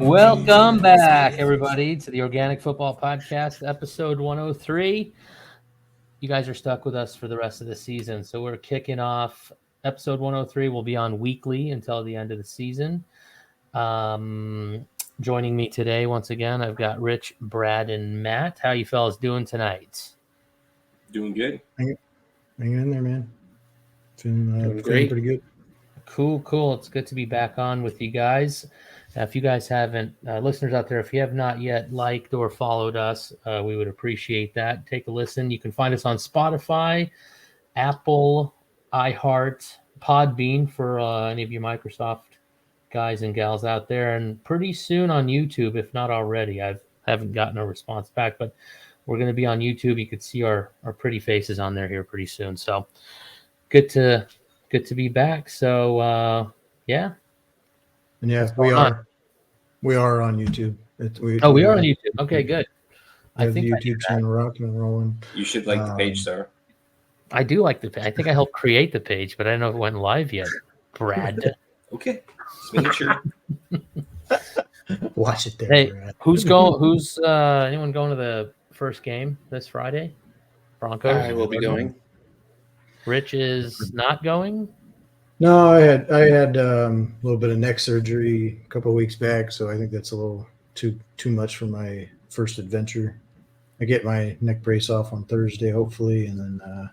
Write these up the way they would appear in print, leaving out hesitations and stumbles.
Welcome back, everybody, to the Organic Football Podcast, episode 103. You guys are stuck with us for the rest of the season, so we're kicking off. Episode 103 will be on weekly until the end of the season. Joining me today, once again, I've got Rich, Brad, and Matt. How you fellas doing tonight? Doing good. Hanging in there, man. Feeling pretty good. Cool. It's good to be back on with you guys. If you guys haven't, listeners out there, if you have not yet liked or followed us, we would appreciate that. Take a listen. You can find us on Spotify, Apple, iHeart, Podbean for any of you Microsoft guys and gals out there, and pretty soon on YouTube, if not already. I haven't gotten a response back, but we're going to be on YouTube. You could see our pretty faces on there here pretty soon. So good to be back. So yeah. And yeah, we are on YouTube. We are on YouTube. Okay, good. I think the YouTube channel rocking and rolling. You should like the page, sir. I do like the page. I think I helped create the page, but I don't know if it went live yet. Brad. Okay, just making sure. Watch it there. Hey, Brad. Who's anyone going to the first game this Friday? Broncos. I will be going. Rich is not going. No, I had a little bit of neck surgery a couple of weeks back, so I think that's a little too much for my first adventure. I get my neck brace off on Thursday, hopefully, and then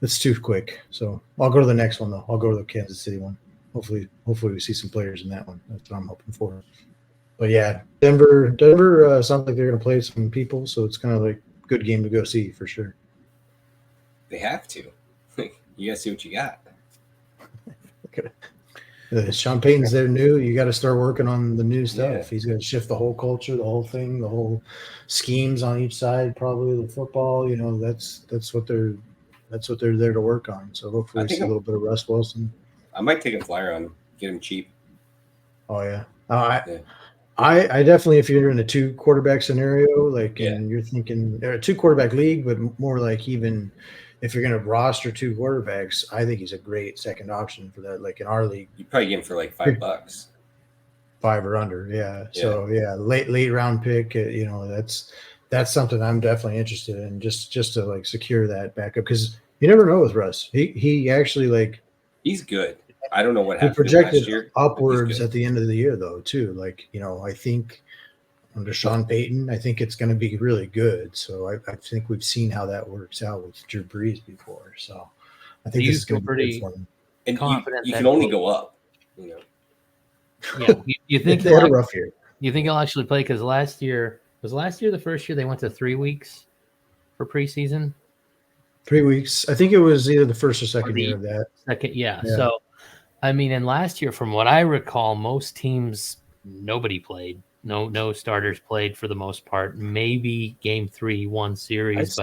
it's too quick. So I'll go to the next one though. I'll go to the Kansas City one. Hopefully we see some players in that one. That's what I'm hoping for. But yeah, Denver sounds like they're going to play some people, so it's kind of like a good game to go see for sure. They have to. You gotta see what you got. Sean Payton's there new. You got to start working on the new stuff. Yeah. He's going to shift the whole culture, the whole thing, the whole schemes on each side. Probably the football. You know, that's what they're there to work on. So hopefully, we see a little bit of Russ Wilson. I might take a flyer on get him cheap. Oh yeah. I definitely, if you're in a 2 quarterback scenario, and you're thinking a 2 quarterback league, but more like even if you're going to roster 2 quarterbacks, I think he's a great second option for that. Like in our league, you probably get him for like $5, 5 or under. Yeah. So yeah, late round pick. That's something I'm definitely interested in, just to like secure that backup, because you never know with Russ. He actually he's good. I don't know what he happened projected last year, upwards at the end of the year though too. I think under Sean Payton, I think it's going to be really good. So I think we've seen how that works out with Drew Brees before. So I think this is going to be good for him. And you can only go up. You know. Yeah, you think they had a rough year. You think he'll actually play? Because last year the first year they went to 3 weeks for preseason. 3 weeks. I think it was either the first or second year of that. Yeah. So, I mean, and last year, from what I recall, most teams, nobody played. No starters played for the most part. Maybe game 3, 1 series,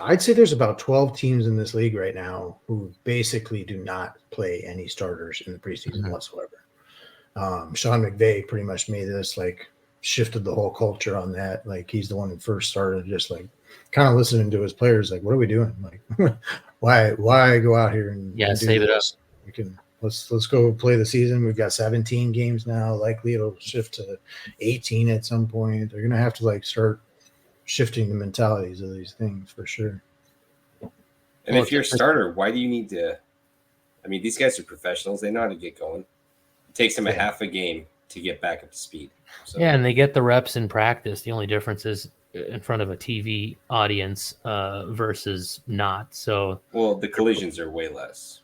I'd say there's about 12 teams in this league right now who basically do not play any starters in the preseason whatsoever. Sean McVay pretty much made this shifted the whole culture on that. He's the one who first started just kind of listening to his players. What are we doing? Why go out here and save it up? We can let's go play the season. We've got 17 games now. Likely it'll shift to 18 at some point. They're gonna have to start shifting the mentalities of these things for sure. And if you're a starter, why do you need to? I mean, these guys are professionals. They know how to get going. It takes them a half a game to get back up to speed. So. Yeah, and they get the reps in practice. The only difference is in front of a TV audience versus not. So, well, the collisions are way less.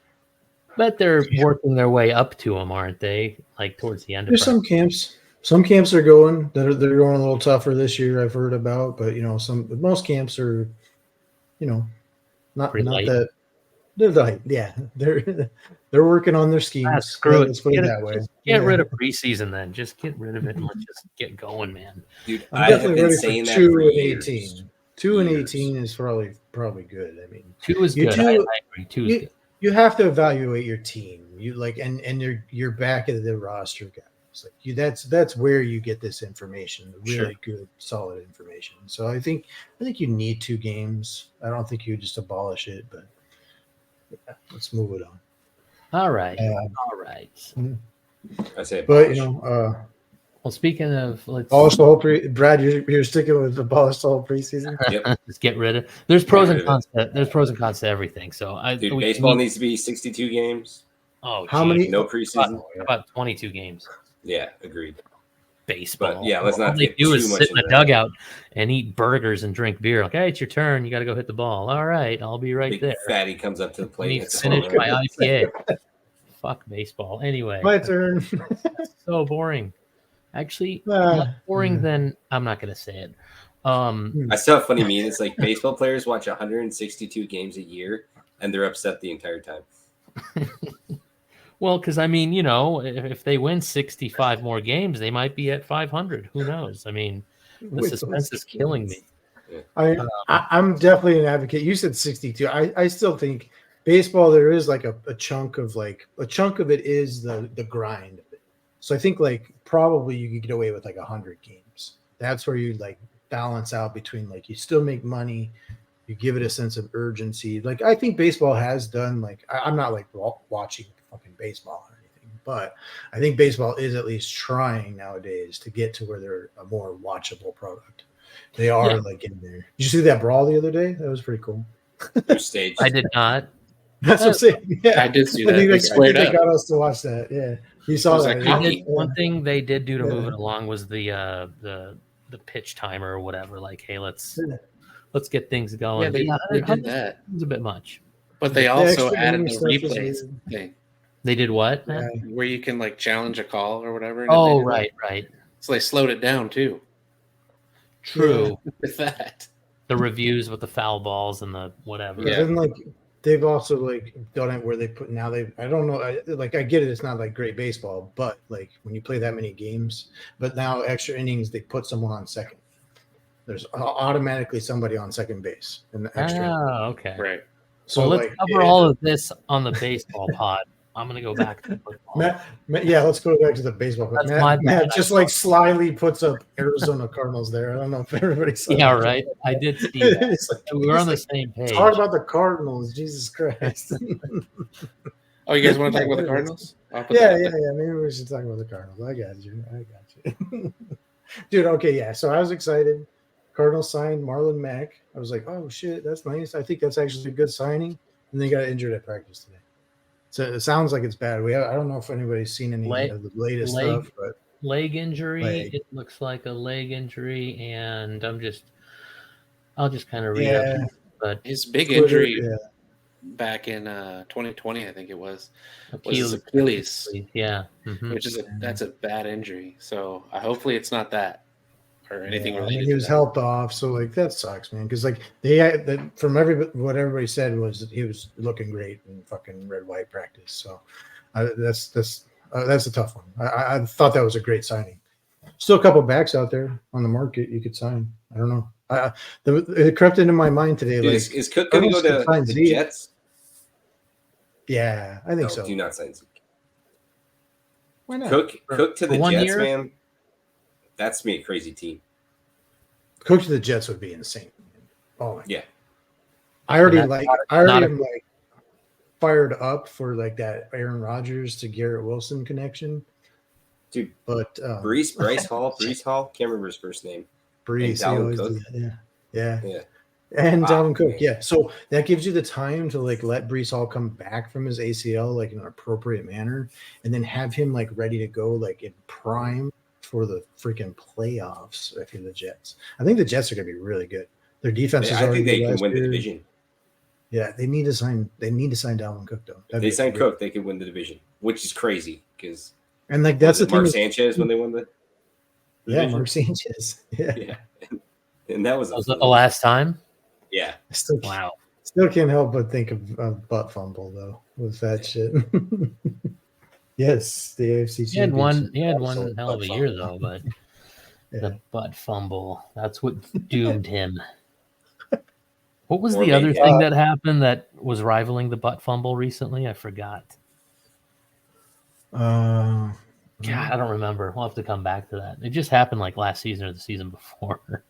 But they're working their way up to them, aren't they? Towards the end. There's some camps. Some camps are going. They're going a little tougher this year. I've heard about, but most camps are, not light. that. They're light. Yeah, they're working on their schemes. Screw it. Let's put it that way. Get rid of preseason then. Just get rid of it and let's just get going, man. Dude, I'm definitely been ready saying for that 2 for and years. 18. 2 and 18 is probably good. I mean, 2 is good. I agree. 2 is good. You have to evaluate your team. You and you're back at the roster guys. That's where you get this information, really good, solid information. So I think you need 2 games. I don't think you just abolish it, but let's move it on. All right. I say, But well, speaking of, abolish the whole Brad, you're sticking with abolish the whole preseason. Yep. Just get rid of. There's pros and cons. There's pros and cons to everything. So baseball needs to be 62 games. Oh, how many? No preseason. About 22 games. Yeah, agreed. Baseball. But yeah, let's not all they get do too is much sit in into a that. dugout and eat burgers and drink beer. Like, hey, it's your turn. You got to go hit the ball. All right, I'll be right Big there. fatty comes up to the plate. Let me finish my IPA. Fuck baseball. Anyway, My turn. so boring. Actually, less boring than I'm not going to say it. I still have funny meme. It's like baseball players watch 162 games a year, and they're upset the entire time. Well, because I mean, if they win 65 more games, they might be at 500. Who knows? I mean, the suspense is killing me. Yeah. I'm definitely an advocate. You said 62. I still think baseball, there is like a chunk of it is the grind of it. So I think like probably you could get away with like 100 games. That's where you like balance out between like you still make money, you give it a sense of urgency. Like I think baseball has done like I'm not like watching fucking baseball or anything, but I think baseball is at least trying nowadays to get to where they're a more watchable product. They are like in there. Did you see that brawl the other day? That was pretty cool. I did not. That's what I'm saying. Yeah, I did see that. I think they got us to watch that. Yeah, you saw that. One thing they did do to move it along was the pitch timer or whatever. Like, hey, let's get things going. Yeah, they did that. It was a bit much. But they also added the replays thing. They did what? Yeah. Where you can like challenge a call or whatever. Oh, right. So they slowed it down too. True. With that. The reviews with the foul balls and the whatever. Yeah. And like they've also like done it where they put I don't know. I get it. It's not like great baseball, but like when you play that many games, but now extra innings, they put someone on second. There's automatically somebody on second base in the extra. Oh, okay. Right. So let's cover all of this on the baseball pod. I'm going to go back to football. Matt, yeah, let's go back to the baseball. Matt just like slyly puts up Arizona Cardinals there. I don't know if everybody saw Yeah, that. right. I did see that. We were on the same page. Talk about the Cardinals. Jesus Christ. Oh, you guys want to talk about the Cardinals? Yeah. Maybe we should talk about the Cardinals. I got you. Dude, okay, yeah. So I was excited. Cardinals signed Marlon Mack. I was like, oh, shit, that's nice. I think that's actually a good signing. And they got injured at practice today. So it sounds like it's bad. I don't know if anybody's seen any of the latest stuff, but leg injury. It looks like a leg injury, and I'll just kind of read up. But his big injury back in 2020, I think it was Achilles. Yeah, which is that's a bad injury. So hopefully it's not that or anything related. I mean, he was helped off, so like that sucks, man. Because like from what everybody said was he was looking great in fucking red white practice. So that's a tough one. I thought that was a great signing. Still a couple backs out there on the market you could sign. I don't know. It crept into my mind today. Dude, like, is Cook going to go to the Jets? Yeah, I think so. Do not sign Zeke. Why not? Cook to the Jets, man. That's me a crazy team. Cook to the Jets would be insane. Oh my yeah. I already am fired up for like that Aaron Rodgers to Garrett Wilson connection. Dude, but Breece Hall, can't remember his first name. Breece, yeah. Wow, And Dalvin Cook, yeah. So that gives you the time to like let Breece Hall come back from his ACL like in an appropriate manner, and then have him like ready to go like in prime for the freaking playoffs if you're the Jets. I think the Jets are going to be really good. Their defense is already I think they can win the division. Yeah, they need to sign Dalvin Cook though. If they sign Cook, they could win the division, which is crazy because and like that's the Mark Sanchez when they won the division? Mark Sanchez. Yeah. And that was that the last time? Yeah. Still can't help but think of butt fumble though with that shit. Yes, the AFC. He had one hell of a year though, but the butt fumble, that's what doomed him. What was the other thing that happened that was rivaling the butt fumble recently? I forgot. God, I don't remember. We'll have to come back to that. It just happened like last season or the season before.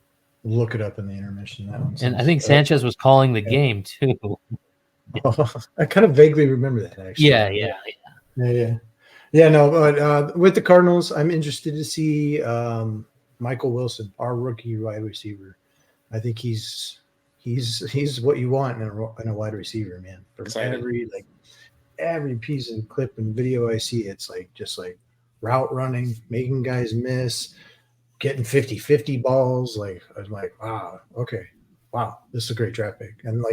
Look it up in the intermission. That one. And I think Sanchez was calling the game too. Oh, I kind of vaguely remember that actually. Yeah. Yeah, no, but with the Cardinals, I'm interested to see Michael Wilson, our rookie wide receiver. I think he's what you want in a wide receiver, man. From every piece of clip and video I see, it's just route running, making guys miss, getting 50-50 balls. I'm like, wow, okay. Wow, this is a great draft pick. And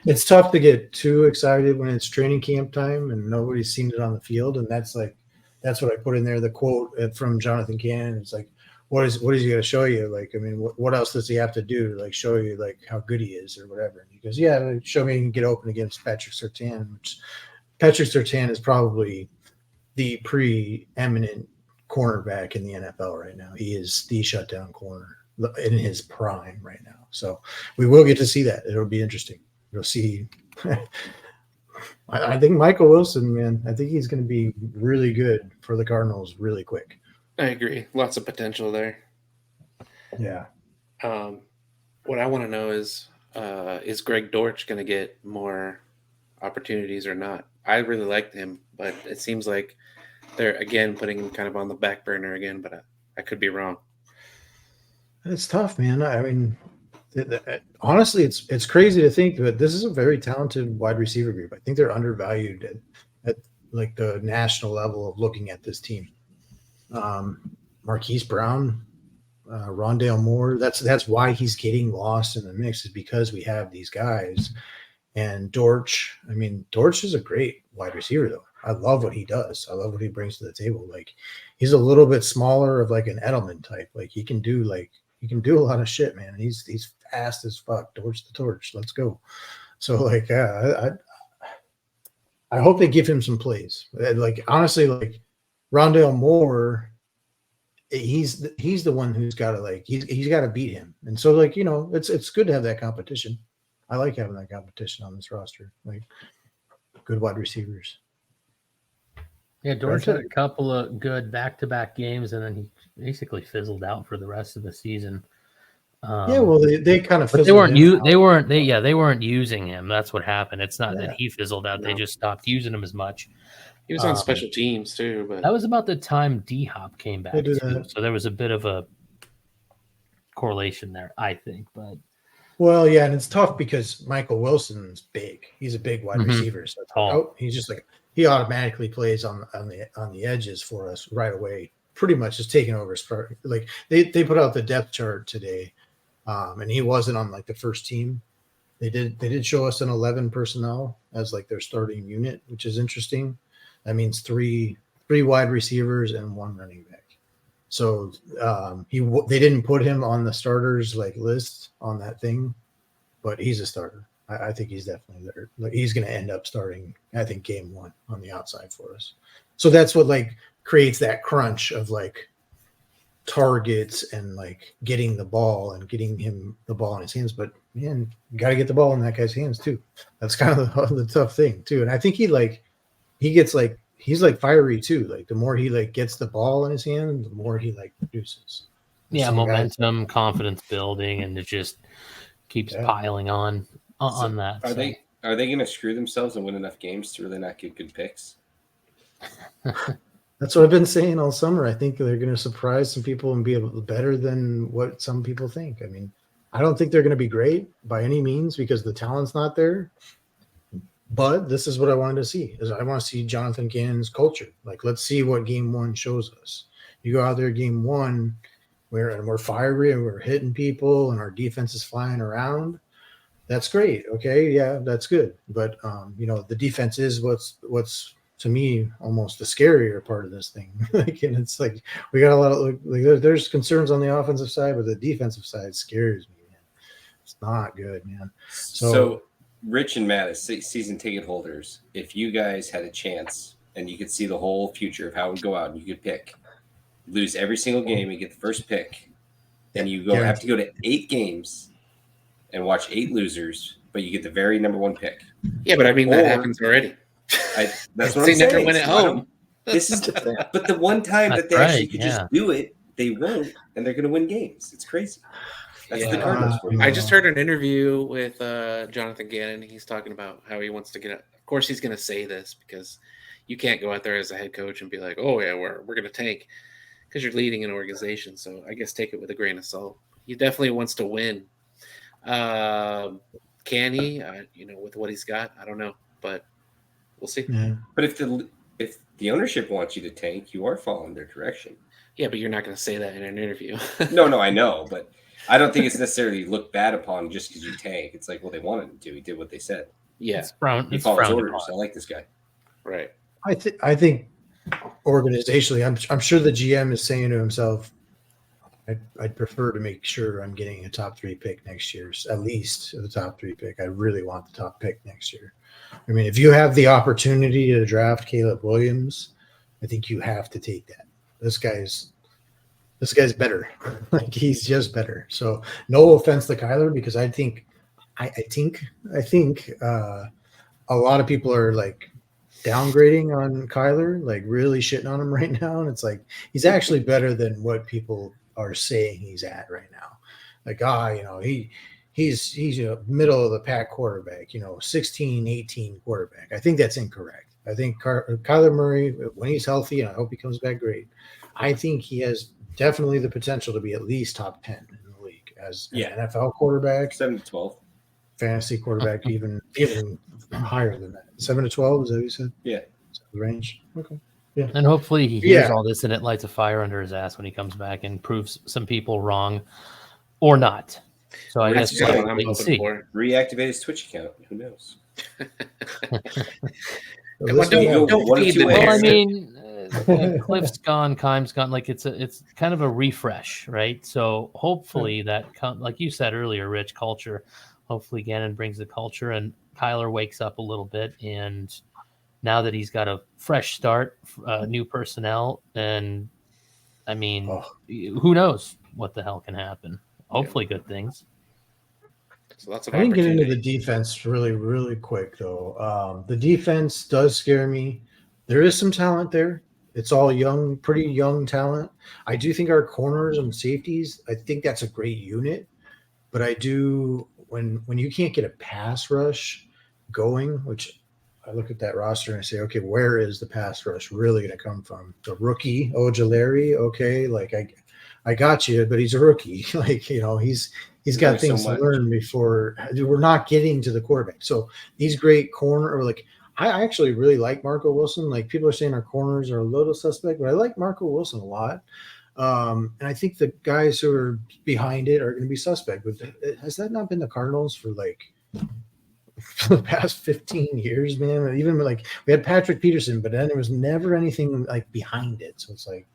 it's tough to get too excited when it's training camp time and nobody's seen it on the field. And that's what I put in there. The quote from Jonathan Cannon. It's like, what is he going to show you? What else does he have to do to show you how good he is or whatever? And he goes, yeah, show me he can get open against Patrick Surtain, which Patrick Surtain is probably the preeminent cornerback in the NFL right now. He is the shutdown corner in his prime right now. So we will get to see that. It'll be interesting. You'll see. I think Michael Wilson, man, I think he's going to be really good for the Cardinals really quick. I agree. Lots of potential there. Yeah. What I want to know is Greg Dortch going to get more opportunities or not? I really liked him, but it seems like they're, again, putting him kind of on the back burner again, but I could be wrong. It's tough, man. I mean, honestly, it's crazy to think that this is a very talented wide receiver group. I think they're undervalued at the national level of looking at this team. Marquise Brown, Rondale Moore. That's why he's getting lost in the mix, is because we have these guys. And Dortch, Dortch is a great wide receiver, though. I love what he does. I love what he brings to the table. He's a little bit smaller of an Edelman type. He can do a lot of shit, man. He's fast as fuck. Dortch the torch. Let's go. So I hope they give him some plays. Honestly, Rondale Moore, he's the one who's got to he's got to beat him. And so it's good to have that competition. I like having that competition on this roster. Good wide receivers. Yeah, Dortch had a couple of good back-to-back games, and then he basically fizzled out for the rest of the season. They kind of. But they weren't using him. That's what happened. It's not that he fizzled out; they just stopped using him as much. He was on special teams too, but that was about the time D-Hop came back too. So there was a bit of a correlation there, I think. But and it's tough because Michael Wilson's big. He's a big wide receiver. So he's just he automatically plays on the edges for us right away. Pretty much just taking over. They put out the depth chart today, and he wasn't on the first team. They did show us an 11 personnel as their starting unit, which is interesting. That means three wide receivers and one running back. So they didn't put him on the starters list on that thing, but he's a starter. I think he's definitely there. He's going to end up starting, I think, game one on the outside for us. So that's what creates that crunch of targets and getting the ball and getting him the ball in his hands. But man, you got to get the ball in that guy's hands too. That's kind of the tough thing too. And I think he gets he's fiery too. The more he gets the ball in his hand, the more he produces. Yeah, momentum, confidence building, and it just keeps piling on that. Are they going to screw themselves and win enough games to really not get good picks? That's what I've been saying all summer. I think they're going to surprise some people and be better than what some people think. I don't think they're going to be great by any means because the talent's not there. But this is what I wanted to see. I want to see Jonathan Cannon's culture. Let's see what game one shows us. You go out there game one, we're fiery and we're hitting people and our defense is flying around. That's great. Okay, yeah, that's good. But the defense is what's to me almost the scarier part of this thing. And it's we got a lot of there's concerns on the offensive side, but the defensive side scares me, man. It's not good, man. So Rich and Matt, as season ticket holders, if you guys had a chance and you could see the whole future of how it would go out and you could pick, lose every single game and get the first pick, and you have to go to 8 games and watch 8 losers, but you get the very number 1 pick. Yeah, but that happens already. That's what I'm saying. They never win at home. This is but the one time that they actually could just do it, they won't, and they're going to win games. It's crazy. That's the Cardinals for you. I just heard an interview with Jonathan Gannon. He's talking about how he wants to get – of course, he's going to say this because you can't go out there as a head coach and be like, oh yeah, we're going to tank, because you're leading an organization. So I guess take it with a grain of salt. He definitely wants to win. Can he? With what he's got, I don't know, but we'll see. Yeah. But if the ownership wants you to tank, you are following their direction. Yeah, but you're not going to say that in an interview. No, I know, but I don't think it's necessarily looked bad upon just because you tank. It's like, well, they wanted him to. He did what they said. Yeah, He follows orders. I like this guy. right. I think organizationally, I'm sure the GM is saying to himself, I'd prefer to make sure I'm getting a top 3 pick next year, at least the top 3 pick. I really want the top pick next year. I mean, if you have the opportunity to draft Caleb Williams, I think you have to take that. This guy's better. Like, he's just better. So no offense to Kyler, because I think a lot of people are like downgrading on Kyler, like really shitting on him right now. And it's like, he's actually better than what people are saying he's at right now. Like, he's middle of the pack quarterback, 16, 18 quarterback. I think that's incorrect. I think Kyler Murray, when he's healthy, and I hope he comes back great, I think he has definitely the potential to be at least top 10 in the league as an NFL quarterback. 7 to 12. Fantasy quarterback, even higher than that. 7 to 12, is that what you said? Yeah. The range. Okay. Yeah. And hopefully he hears all this and it lights a fire under his ass when he comes back and proves some people wrong or not. So I guess what I'm hoping see. for. Reactivate his Twitch account. Who knows? Don't feed the Well, I bear. mean, Cliff's gone, Kime's gone. Like, it's kind of a refresh, right? So hopefully that, like you said earlier, Rich, culture. Hopefully Gannon brings the culture and Kyler wakes up a little bit. And now that he's got a fresh start, new personnel, and I mean, who knows what the hell can happen? Hopefully good things. So lots of I didn't get into the opportunity. defense really, really quick, though. The defense does scare me. There is some talent there. It's all young, pretty young talent. I do think our corners and safeties, I think that's a great unit. But I do, when you can't get a pass rush going, which I look at that roster and I say, okay, where is the pass rush really going to come from? The rookie, Ojulari, okay, like I got you, but he's a rookie. Like, he's got things to learn before. We're not getting to the quarterback. So these great corner, or like, I actually really like Marco Wilson. Like, people are saying our corners are a little suspect, but I like Marco Wilson a lot. And I think the guys who are behind it are going to be suspect. But has that not been the Cardinals for the past 15 years, man? Even like we had Patrick Peterson, but then there was never anything like behind it. So it's like,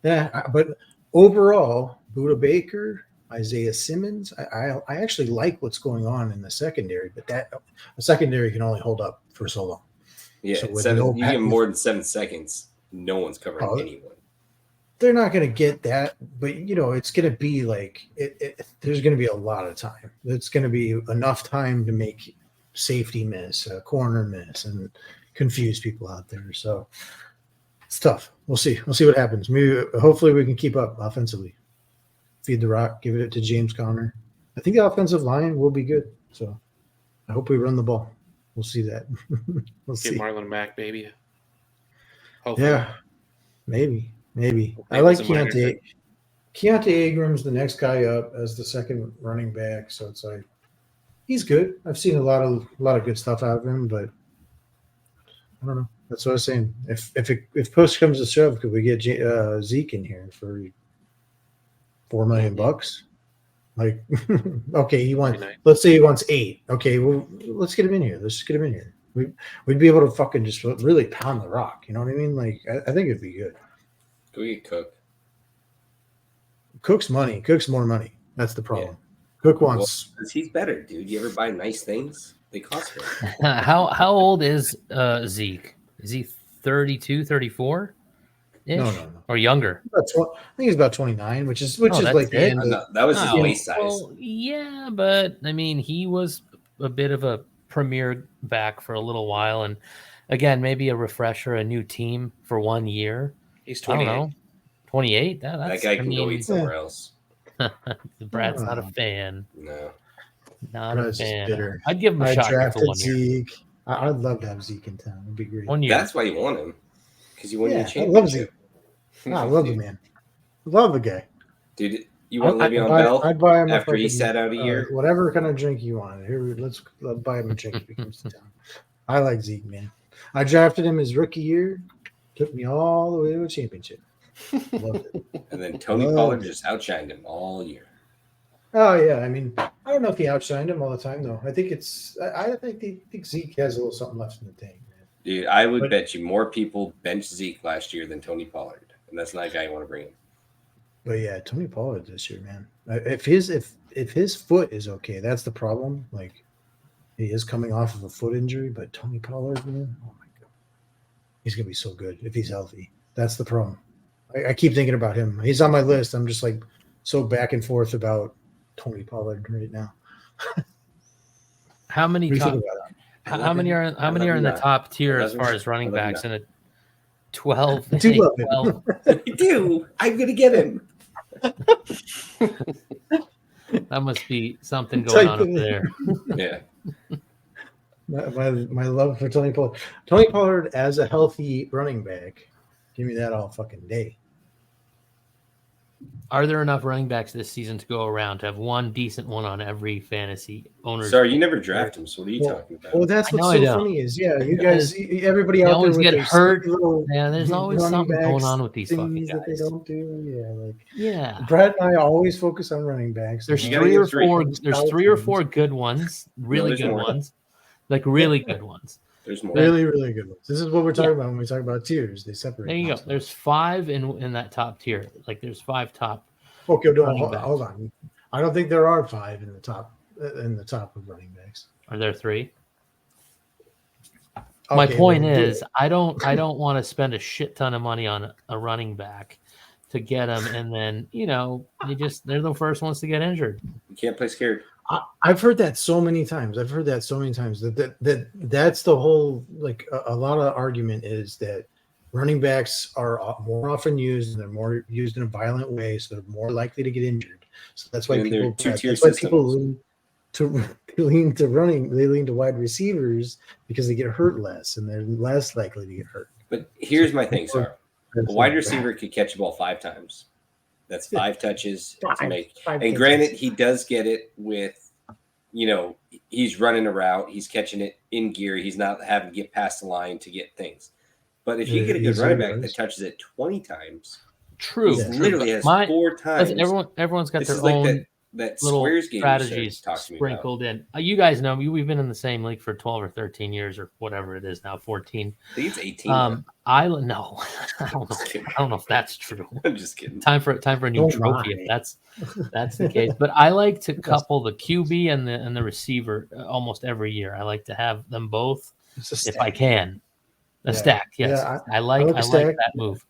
yeah. But overall, Budda Baker, Isaiah Simmons, I actually like what's going on in the secondary, but the secondary can only hold up for so long. Yeah, So you give more than 7 seconds, no one's covering anyone. They're not going to get that, but it's going to be like there's going to be a lot of time. It's going to be enough time to make safety miss, a corner miss, and confuse people out there. So it's tough. We'll see. We'll see what happens. Hopefully we can keep up offensively. Feed the rock, give it to James Conner. I think the offensive line will be good. So I hope we run the ball. We'll see that. We'll see. Give Marlon Mack, baby. Hopefully. Yeah, maybe. I like Keontae. Keontae Ingram's the next guy up as the second running back, so it's like he's good. I've seen a lot of good stuff out of him, but I don't know. That's what I was saying. If push comes to shove, could we get Zeke in here for $4 million? Like, okay, let's say he wants 8. Okay, well, let's get him in here. Let's just get him in here. We'd be able to fucking just really pound the rock. You know what I mean? Like, I think it'd be good. Go get Cook. Cook's money. Cook's more money. That's the problem. Yeah. Cook wants. Well, he's better, dude. You ever buy nice things? They cost more. How old is Zeke? Is he 32, 34? No. Or younger? I think he's about 29, which is like the end. That was his waist size. Well, yeah, but I mean, he was a bit of a premier back for a little while, and again, maybe a refresher, a new team for 1 year. He's 28. I don't know. 28? That guy can go eat somewhere else. Brad's not a fan. No. Not Brad's a fan. bitter. I'd give him a shot for 1 year. Zeke. I'd love to have Zeke in town. It'd be great. 1 year. That's why you want him, because you won your I love championship. Zeke. I love the man. Love the guy. Dude, you want I'd Le'Veon buy- Bell I'd buy him a after he fucking, sat out a year? whatever kind of drink you want. Here, let's buy him a drink if he comes to town. I like Zeke, man. I drafted him his rookie year. Took me all the way to a championship. Loved it. And then Tony Love Pollard it. just outshined him all year. Oh yeah, I mean, I don't know if he outshined him all the time though. I think think Zeke has a little something left in the tank, man. Dude, I would But- bet you more people benched Zeke last year than Tony Pollard. And that's not a guy you want to bring in. But yeah, Tony Pollard this year, man. If his foot is okay, that's the problem. Like he is coming off of a foot injury, but Tony Pollard, man, oh my god, he's gonna be so good if he's healthy. That's the problem. I keep thinking about him. He's on my list. I'm just like so back and forth about Tony Pollard right now. How many What do you top, think about it? how many are in the 11. top tier as 11. far as running 11. backs in a 12? I do love him. 12 I do. I'm going to get him. that must be something going on up there. Yeah. My love for Tony Pollard. Tony Pollard as a healthy running back. Give me that all fucking day. Are there enough running backs this season to go around to have one decent one on every fantasy owner's? Sorry, you never draft him. So what are you talking about? Well, that's I know what's I so don't. funny is, yeah, you guys, everybody They out there always with get their hurt. little Man, there's always running something going backs, on with these fucking things that they guys. don't do. Yeah, like Yeah. Brad and I always focus on running backs. There's You gotta three get or three. four. There's 3 or 4 good ones, really there's good more. ones, like really good ones. There's more. Really, really good ones. This is what we're talking about when we talk about tiers. They separate. There you go. themselves. There's 5 in that top tier. Like there's 5 top. Okay, no, running hold backs. on. I don't think there are 5 in the top of running backs. Are there 3? My Okay, point well, do is, it. I don't want to spend a shit ton of money on a running back to get them, and then they're the first ones to get injured. You can't play scared. I've heard that so many times. That's the whole like a lot of argument is that running backs are more often used and they're more used in a violent way, so they're more likely to get injured. So that's why And they're people two-tier that's why people systems. lean to running. They lean to wide receivers because they get hurt less and they're less likely to get hurt. But here's my thing, Sarah. A That's wide not receiver could catch a ball 5 times. That's 5 touches to bad. make. Five And catches. granted, he does get it with, he's running a route. He's catching it in gear. He's not having to get past the line to get things. But if you Yeah, get a good he's running back yours. that touches it 20 times, True. he Yeah. literally has My- 4 times. Everyone's got This their is like own that little Squares game strategies talks to me about. sprinkled in. You guys know me. We've been in the same league for 12 or 13 years or whatever it is now, 14. I think it's 18. now. I don't know. I don't know if that's true. I'm just kidding. Time for a new Don't trophy lie. if that's the case. But I like to couple the QB and the receiver almost every year. I like to have them both It's a if stack. I can. A Yeah. stack, yes. Yeah, I like like a stack. that move.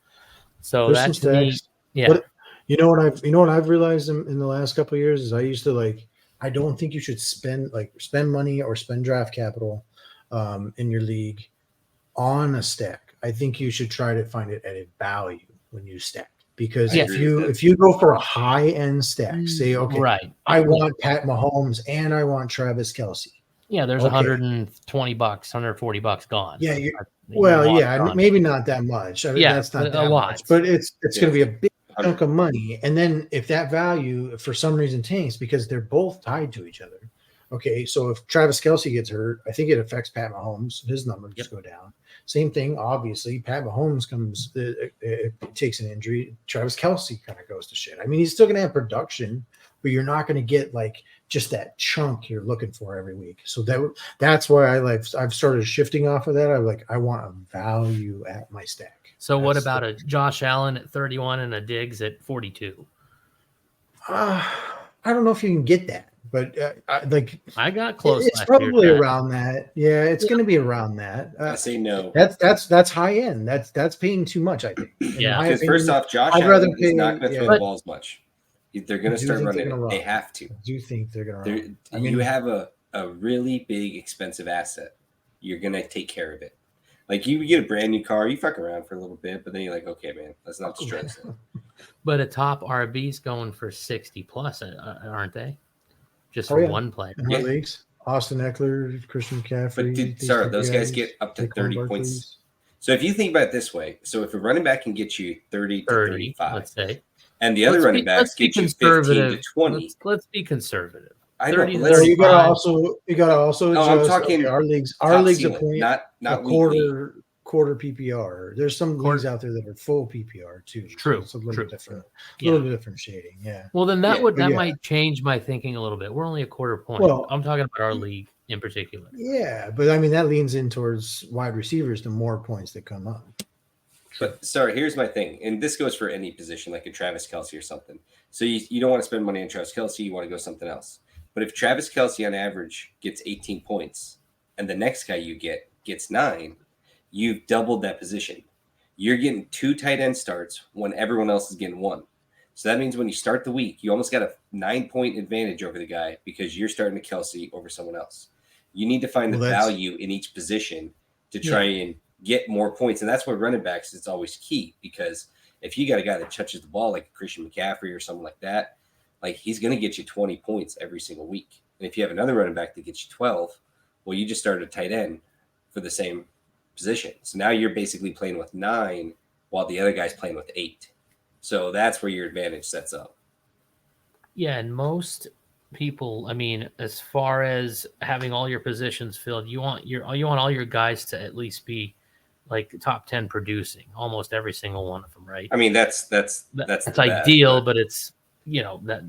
So There's some that's me. stacks. Yeah. But you know what I've realized in the last couple of years is I used to I don't think you should spend money or spend draft capital in your league on a stack. I think you should try to find it at a value when you stack. Because I if agree with that. you go for a high end stack, say okay, Right. I want Pat Mahomes and I want Travis Kelce. Yeah, there's Okay. $120, $140 gone. Yeah, Gone. maybe not that much. I mean, Yeah, that's not a that lot. much, but it's Yeah. going to be a big chunk of money. And then if that value for some reason tanks because they're both tied to each other. Okay, so if Travis Kelce gets hurt, I think it affects Pat Mahomes. His numbers just go down. Same thing, obviously. Pat Mahomes takes an injury. Travis Kelce kind of goes to shit. I mean, he's still going to have production, but you're not going to get just that chunk you're looking for every week. So that's why I've started shifting off of that. I want a value at my stack. So what That's about a Josh Allen at 31 and a Diggs at 42? I don't know if you can get that, but I got close. it's last probably year, around that. Yeah, it's going to be around that. I say no. That's high end. That's paying too much, I think. In Yeah. my Because opinion, first off, Josh I'd rather Allen is pay- not going to throw yeah. the ball as much. They're going I to do start think they're running gonna it. They run. have to. I do think they're going to They're, run. I mean, you have a really big, expensive asset. You're going to take care of it. Like you get a brand new car, you fuck around for a little bit, but then you're like, okay, man, let's not destroy this thing. But a top RB's going for 60 plus, aren't they? Just Oh, for yeah. one player. in Yeah. our leagues. Austin Eckler, Christian McCaffrey. But those guys get up to 30 points. So if you think about it this way, so if a running back can get you 30 to 35, let's say, and the other running backs get you 15 to 20. Let's be conservative. I know. 30 to Or you 35. gotta also No, I'm adjust. talking our league's ceiling, a point, not a weekly. quarter PPR. There's some leagues out there that are full PPR too. True, So it's a little true. different. Yeah. A little bit different shading. Yeah. Well, then that Yeah, might change my thinking a little bit. We're only a quarter point. Well, I'm talking about our league in particular. Yeah, but I mean that leans in towards wide receivers. The more points that come up. But sorry, here's my thing, and this goes for any position, like a Travis Kelce or something. So you don't want to spend money on Travis Kelce, you want to go something else. But if Travis Kelce on average gets 18 points, and the next guy you gets 9, you've doubled that position. You're getting 2 tight end starts when everyone else is getting 1. So that means when you start the week, you almost got a 9-point advantage over the guy because you're starting to Kelce over someone else. You need to find the value in each position to try and get more points. And that's where running backs is always key, because if you got a guy that touches the ball like Christian McCaffrey or someone like that, like he's going to get you 20 points every single week. And if you have another running back that gets you 12, well, you just started a tight end for the same position. So now you're basically playing with 9 while the other guy's playing with 8. So that's where your advantage sets up. Yeah, and most people, I mean, as far as having all your positions filled, you want all your guys to at least be like top 10 producing, almost every single one of them, right? I mean, that's ideal, but it's that.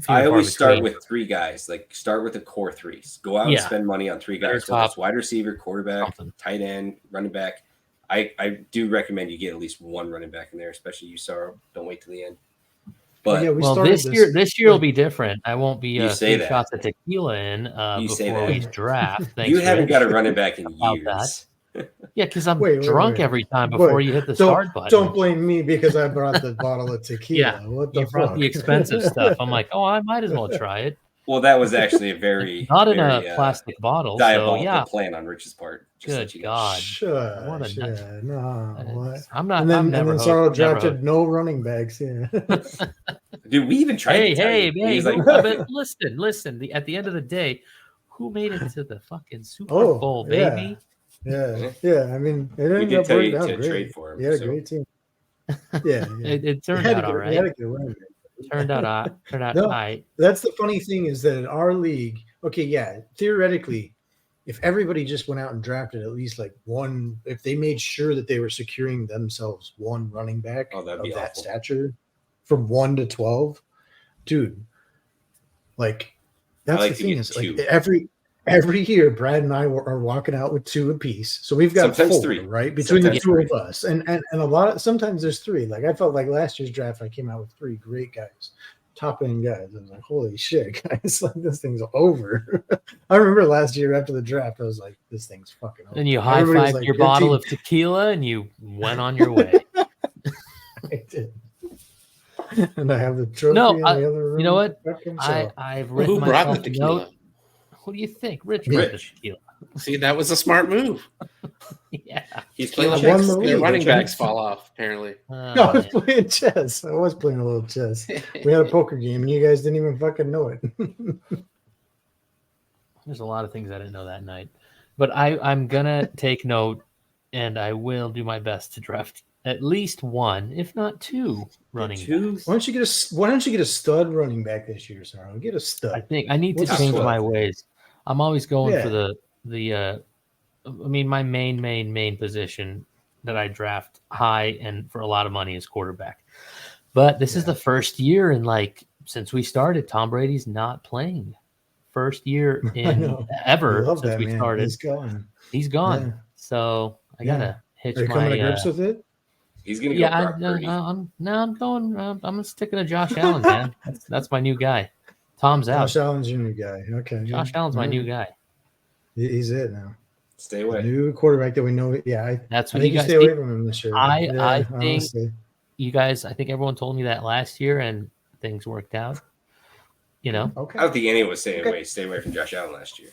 I always start with 3 guys. Like start with the core 3s. Go out and spend money on 3 guys. Whether it's wide receiver, quarterback, tight end, running back. I do recommend you get at least 1 running back in there, especially you, Sorrow. Don't wait till the end. But this year will be different. I won't be three shots of tequila in before we draft. You haven't got a running back in years. Yeah, because I'm drunk every time before you hit the start button. Don't blame me because I brought the bottle of tequila. You brought the expensive stuff. I'm like, I might as well try it. Well, that was actually a very not in a plastic bottle. Diabolical plan on Rich's part. Good God! No, I'm not. And then Sorrow drafted no running backs. Yeah. Dude, we even tried. Hey! Like, listen. At the end of the day, who made it to the fucking Super Bowl, baby? Yeah. I mean, it we ended did up tell working you out to great. trade for him. Yeah, great team. Yeah. It turned out all right. Turned out all right. That's the funny thing is that in our league, theoretically, if everybody just went out and drafted at least like 1, if they made sure that they were securing themselves 1 running back of that stature from 1 to 12, dude, like that's the thing is like every year Brad and I are walking out with 2 apiece. So we've got sometimes 4, 3, right? Between the 2 of us. And a lot of sometimes there's 3. Like I felt like last year's draft, I came out with 3 great guys, top end guys. I was like, holy shit, guys, like this thing's over. I remember last year after the draft, I was like, this thing's fucking over. And you high-fived like, your bottle of tequila and you went on your way. I did. And I have the trophy in the other room. You know what? I've written myself a note. What do you think? Rich. See, that was a smart move. Yeah. He's playing chess. The running backs fall off, apparently. I was playing chess. I was playing a little chess. We had a poker game, and you guys didn't even fucking know it. There's a lot of things I didn't know that night. But I'm going to take note, and I will do my best to draft at least 1, if not 2 running backs. Why don't you get a stud running back this year, Sarah? Get a stud. I think I need to change my ways. I'm always going for the I mean, my main position that I draft high and for a lot of money is quarterback. But this is the first year since we started, Tom Brady's not playing. First year in ever since we started. He's gone. Yeah. So I gotta hitch my. Are you coming to grips with it? He's gonna go. I'm sticking to Josh Allen, man. That's my new guy. Tom's out. Josh Allen's your new guy. Okay. Josh Allen's my new guy. He's it now. Stay away. The new quarterback that we know. Yeah, that's what I think you guys stay away from him this year. I think you guys. I think everyone told me that last year, and things worked out. Okay. I don't think anyone was stay away from Josh Allen last year.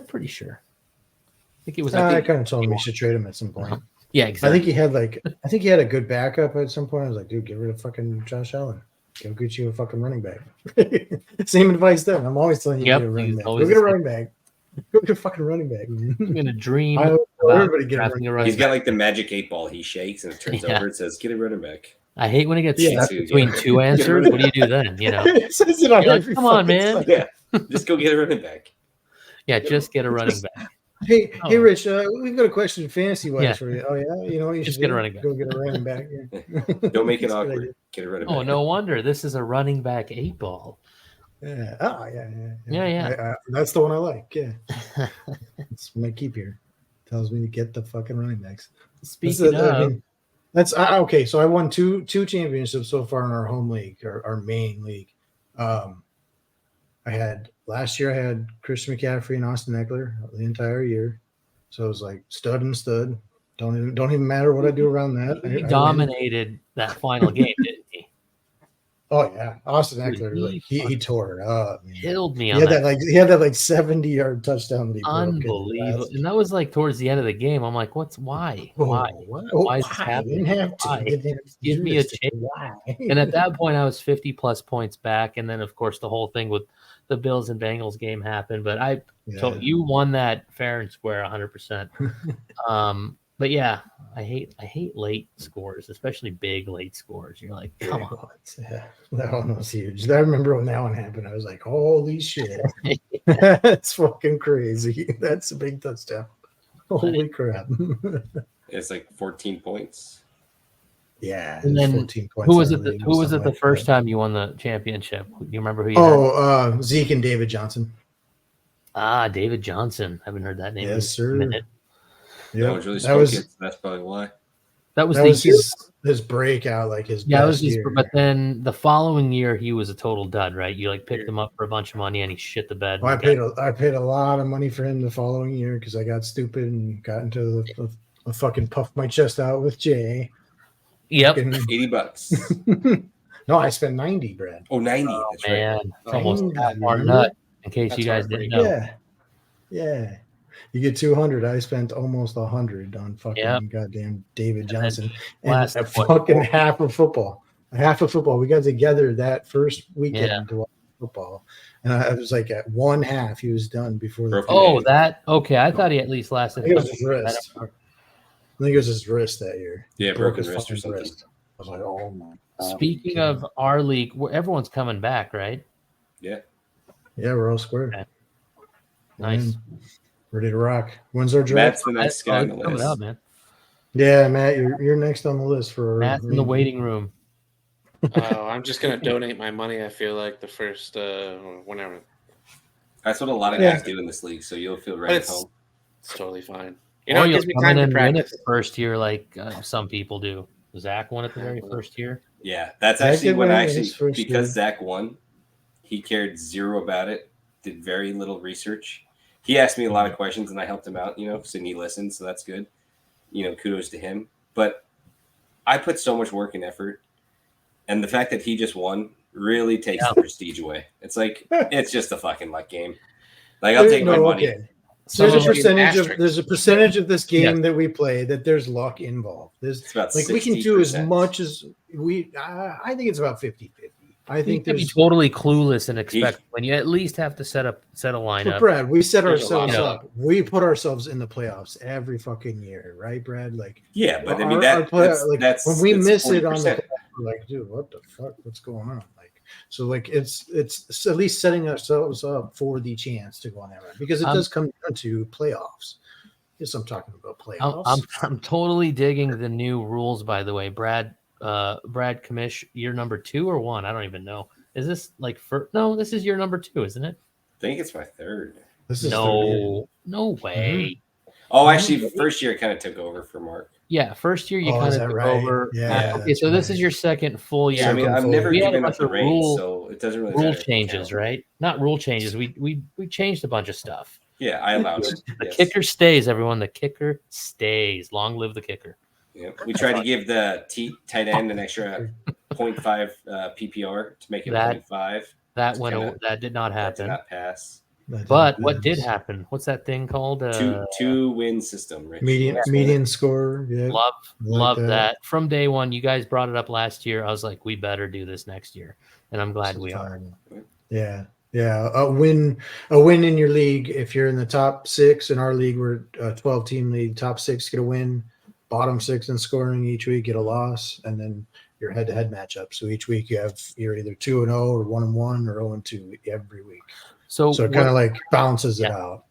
Pretty sure. I think it was. I kind of told him we should trade him at some point. Yeah, exactly. I think he had a good backup at some point. I was like, dude, get rid of fucking Josh Allen. Go get you a fucking running back. Same advice then. I'm always telling you Yep, to get a running back. Go always get a the same. running back. Go get a fucking running back, man. I'm gonna dream I hope about everybody get a drafting a running running He's got back. like the magic 8 ball. He shakes and it turns Yeah. over. It says, "Get a running back." I hate when it gets Yeah. stuck between two answers. What do you do then? You know, It says it on You're like, every come on, fucking man. site. Yeah, just go get a running back. yeah, just get a running back. Hey, Oh. hey, Rich, we've got a question fantasy wise Yeah. for you. Oh yeah, you know what you Just should get a do? running back. Go get a running back. Yeah. Don't make it That's a good awkward. idea. Get a running Oh, back. no wonder this is a running back 8-ball. Yeah. Oh yeah. Yeah. That's the one I like. Yeah. It's my keep here. Tells me to get the fucking running backs. Speaking of, That's okay. So I won two championships so far in our home league, our main league. Last year I had Christian McCaffrey and Austin Eckler the entire year. So it was like stud and stud. Don't even matter what I do around that. he I win. dominated that final game, didn't he? Oh yeah, Austin Dude, Eckler, he like he tore it up. Man. Killed me He on had that. that 70-yard touchdown that he broke. Unbelievable. And that was like towards the end of the game. I'm like, why? Why? Why is this happening? Didn't have to. Why? Didn't Give me a chance. Why? And at that point, I was 50 plus points back. And then, of course, the whole thing with the Bills and Bengals game happened. But so you won that fair and square 100%. But yeah, I hate late scores, especially big late scores. You're like, come on. Yeah, that one was huge. I remember when that one happened. I was like, holy shit. That's fucking crazy. That's a big touchdown. Holy crap. It's like 14 points. Yeah. And then 14 points. who was it the first time you won the championship? Do you remember who you had? Zeke and David Johnson. David Johnson. I haven't heard that name Yes, in a sir. minute. Yeah, That was really smoking. That's probably why. That was his breakout, like his yeah, it was best year. but then the following year he was a total dud, right? You like picked him up for a bunch of money and he shit the bed. Well, I paid a lot of money for him the following year because I got stupid and got into the fucking puffed my chest out with Jay. Yep. $80. No, I spent 90, Brad. Oh, 90. Oh, That's man. right. It's almost Oh, that far nut, in case That's you guys didn't heartbreaking. know. Yeah. You get 200. I spent almost 100 on fucking Yep. goddamn David And Johnson then and last- a fucking half of football. We got together that first weekend to watch football, and I was like at one half he was done before the. Broken Oh, leg. okay. I thought he at least lasted. I think it was his wrist. I think it was his wrist that year. Yeah, Broke broken his wrist or fucking something. I was like, oh my God. Speaking of our league, everyone's coming back, right? Yeah. Yeah, we're all square. Okay. Nice. Ready to rock. When's our draft? Matt's the next guy on the It's coming list. up, man. Yeah, Matt, you're next on the list for Matt's in the waiting room. I'm just gonna donate my money. I feel like the first whenever. That's what a lot of Yeah. guys do in this league, so you'll feel But right at it's, home. it's totally fine. Or It you'll gives me come time in to and win it practice. the first year, like some people do. Zach won it the very first year. Yeah, that's Zach actually did when win I his actually first because year. Zach won, he cared zero about it, did very little research. He asked me a lot of questions and I helped him out, so he listened, so that's good. Kudos to him. But I put so much work and effort, and the fact that he just won really takes the prestige away. It's like it's just a fucking luck game. Like I'll take my money. Okay. Some There's a of- percentage of this game that we play that there's luck involved. There's It's about like we can do as 60%. much as we. I think it's about 50-50. I You think can be there's. totally clueless and expect when you at least have to set a But lineup. Brad, we set There's a lot ourselves of up. We put ourselves in the playoffs every fucking year, right, Brad? Like, Yeah, but I our- mean our that's when we that's miss it on 40%. the, we're like, dude, what the fuck? What's going on? Like, so like it's at least setting ourselves up for the chance to go on that run because it does come down to playoffs. Yes, I'm talking about playoffs. I'm totally digging the new rules, by the way. Brad Kamish, year number 2 or 1? I don't even know. Is this like no? This is year number 2, isn't it? I think it's my third. This is third year. No way. Oh, actually, first year kind of took over for Mark. Yeah, first year you Oh, kind is of that took right? over. Yeah, Okay, so this right. is your second full year. Yeah, I mean, I've never We had a given up bunch the of reins, so it doesn't really rule matter. changes, right? Not rule changes. We changed a bunch of stuff. Yeah, I allowed it. The Yes. kicker stays, everyone. The kicker stays. Long live the kicker. Yeah, we tried to give the tight end an extra 0.5 PPR to make it That 0.5. That It's went. kinda- That did not That did happen. not pass. But what did happen? What's that thing called? Two win system, Rich. Median score. Yeah, Love that. From day one, you guys brought it up last year. I was like, we better do this next year, and I'm glad we are. Yeah. A win in your league. If you're in the top 6 in our league, we're a 12-team league. Top 6 get a win. Bottom 6 in scoring each week get a loss, and then your head-to-head matchup. So each week you're either 2-0 or 1-1 or 0-2 every week. So it kind of like balances it out.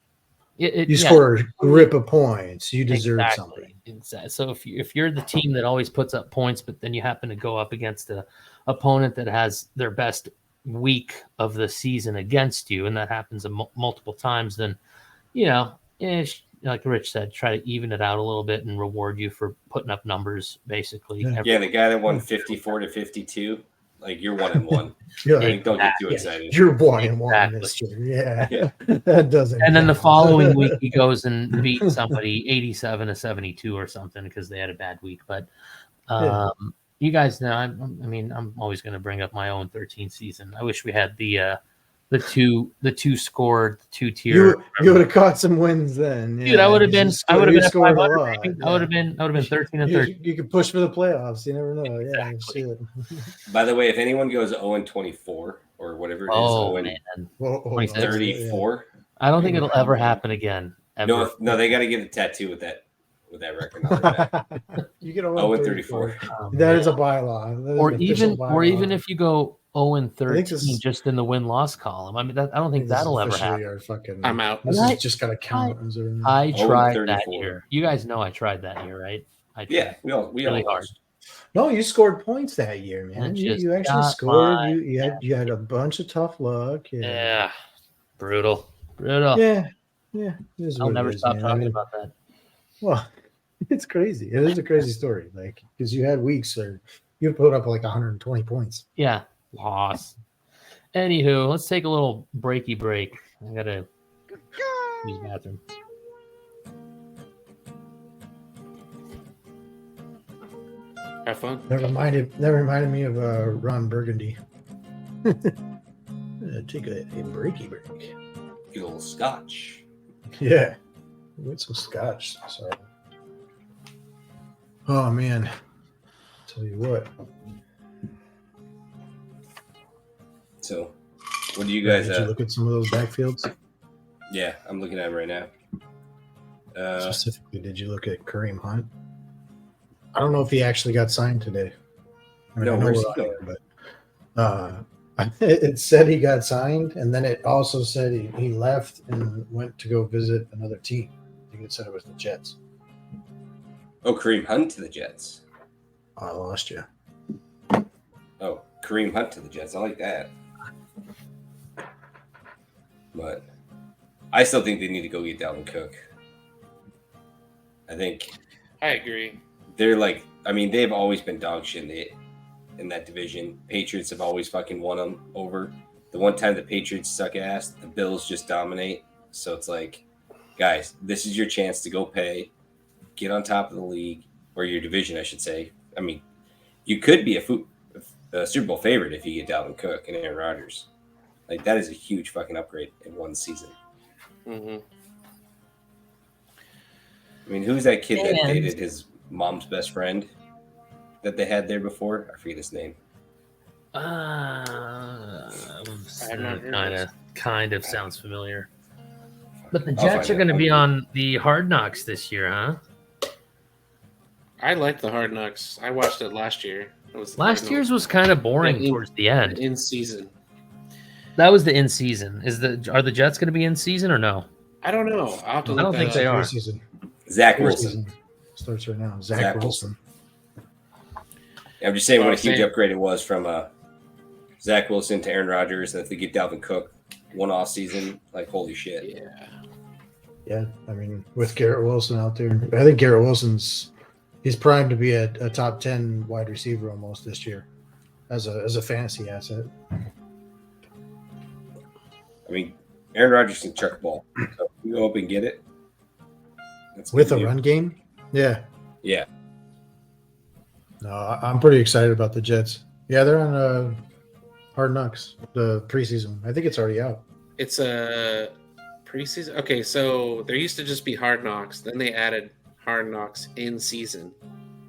You score a grip of points, you deserve something. Exactly. So if you're the team that always puts up points, but then you happen to go up against an opponent that has their best week of the season against you, and that happens multiple times, then like Rich said, try to even it out a little bit and reward you for putting up numbers, basically. Yeah, the guy that won 54-52, like you're 1-1. Don't get too excited. You're 1-1 this year. Yeah. That doesn't. And then the following week he goes and beats somebody 87-72 or something because they had a bad week. But you guys know, I'm always going to bring up my own 13 season. I wish we had the two scored 2-tier. You would have caught some wins then. Dude, I would have been. I would have been 500. I would have been 13-13. You could push for the playoffs. You never know. Exactly. Yeah. By the way, if anyone goes 0-24 or whatever it is, 0-34. I don't think it'll ever happen again. Ever. No, they got to get a tattoo with that record on their back. You get 0-34. That is a bylaw. Or even if you go 0-13 just in the win-loss column. I mean, I don't think that'll ever happen. I'm out. This is just got to count. I tried that year. You guys know I tried that year, right? We all hard. No, you scored points that year, man. You actually scored. You had a bunch of tough luck. Yeah. Brutal. Yeah. I'll never stop talking about that. Well, it's crazy. It is a crazy story. Like, because you had weeks where you put up like 120 points. Yeah. Loss. Anywho, let's take a little breaky break. I gotta use the bathroom. Have fun. That reminded me of Ron Burgundy. Take a breaky break. Get a little scotch. Yeah. With some scotch. Sorry. Oh man. Tell you what. So, what do you guys? Did you look at some of those backfields? Yeah, I'm looking at them right now. Specifically, did you look at Kareem Hunt? I don't know if he actually got signed today. Where's he going? But it said he got signed, and then it also said he left and went to go visit another team. I think it said it was the Jets. Oh, Kareem Hunt to the Jets. I lost you. Oh, Kareem Hunt to the Jets. I like that. But I still think they need to go get Dalvin Cook. I agree. They're like, they've always been dog shit in that division. Patriots have always fucking won them over. The one time the Patriots suck ass, the Bills just dominate. So it's like, guys, this is your chance to go pay, get on top of the league, or your division, I should say. You could be a Super Bowl favorite if you get Dalvin Cook and Aaron Rodgers. Like, that is a huge fucking upgrade in one season. Mm-hmm. Who's that kid that dated his mom's best friend that they had there before? I forget his name. Kind of sounds familiar. But the Jets are going to be on the Hard Knocks this year, huh? I like the Hard Knocks. I watched it last year. Last year's was kind of boring towards the end. In season. That was the in season. Are the Jets going to be in season or no? I don't know. I don't think they are. Zach Wilson starts right now. Zach Wilson. I'm just saying what a huge upgrade it was from Zach Wilson to Aaron Rodgers, and if they get Dalvin Cook one off season, like holy shit. Yeah. With Garrett Wilson out there, I think Garrett Wilson's primed to be a top 10 wide receiver almost this year as a fantasy asset. Aaron Rodgers can chuck the ball. So if you go up and get it. With a run game? Yeah. Yeah. No, I'm pretty excited about the Jets. Yeah, they're on Hard Knocks, the preseason. I think it's already out. It's a Preseason. Okay, so there used to just be Hard Knocks. Then they added Hard Knocks in season.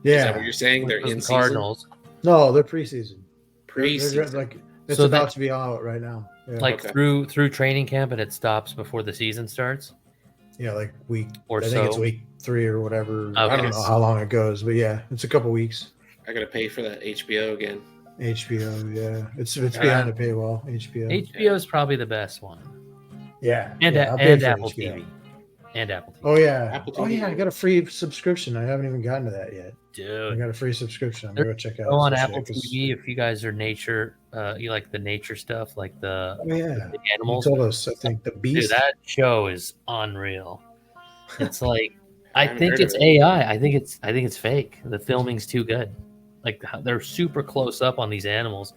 Is that what you're saying? They're Those in are the Cardinals. No, they're preseason. They're Preseason. like it's So about that- to be out right now. Yeah. Like Okay. through training camp, and it stops before the season starts. Yeah, like week. Or I think it's so. week 3 or whatever. I Okay. don't know how long it goes, but yeah, it's a couple weeks. I gotta pay for that HBO again. HBO, yeah, it's behind a paywall. HBO. HBO is probably the best one, Yeah, and yeah, I'll pay and for Apple HBO. TV, and Apple TV. Oh yeah, Apple oh TV. yeah, I got a free subscription. I haven't even gotten to that yet. I Dude, got a free subscription. I'm gonna go check out. go on some Apple shit 'cause- TV if you guys are nature. You like the nature stuff, like the Oh yeah, the you animals. told us. I think the Dude, Beast. that show is unreal. It's like I haven't think heard it's of it. AI. I think it's fake. The filming's too good. Like they're super close up on these animals,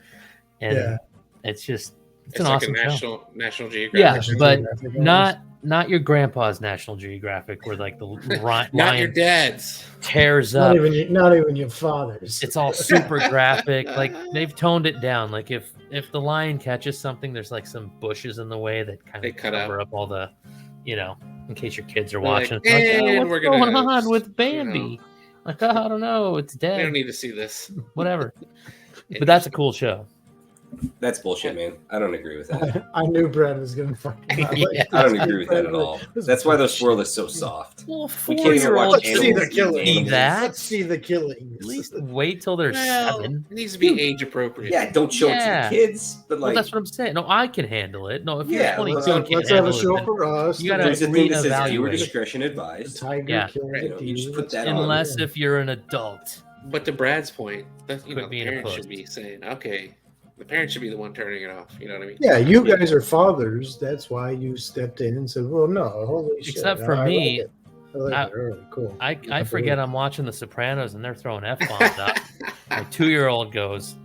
and Yeah. it's just It's an like awesome a show. National Geographic. Yeah, National but Geographic not your grandpa's National Geographic, where like the Not your lion dad's. tears up. not even your father's. It's all super graphic. Like they've toned it down. Like if the lion catches something, there's like some bushes in the way that kind They of cut cover up all the, in case your kids are They're like, watching. It's like, "And what's we're gonna, going on with you Bambi? Like, oh, I don't know. It's We don't dead. need to see this. Whatever. But that's a cool show. That's bullshit, man. I don't agree with that. I knew Brad was gonna fucking. not like Yeah. I don't this. agree with that at all. That's why the swirl is so soft. Well, We can't even 4-year-olds watch Let's see the animals. killing. see that. Let's see the killings. At least wait till they're Well, 7. it needs to be age appropriate. Yeah, don't show it Yeah. to the kids, but Well, like that's what I'm saying. No, I can handle it. No, if you're Yeah, 22 let's and can't Let's have a handle show it, then for us. you gotta there's a thing that says viewer reevaluate. discretion The advised. tiger Yeah. killing You the know, you just deer. put that on. unless if you're an adult. But to Brad's point, that Quit the being a parents puss. should be saying, okay, the parents should be the one turning it off. You know what I mean? Yeah, you guys are fathers. That's why you stepped in and said, "Well, no, holy shit." Except for I like me, it. I like it. Really cool. I forget I'm watching The Sopranos and they're throwing F-bombs out. My 2-year-old goes,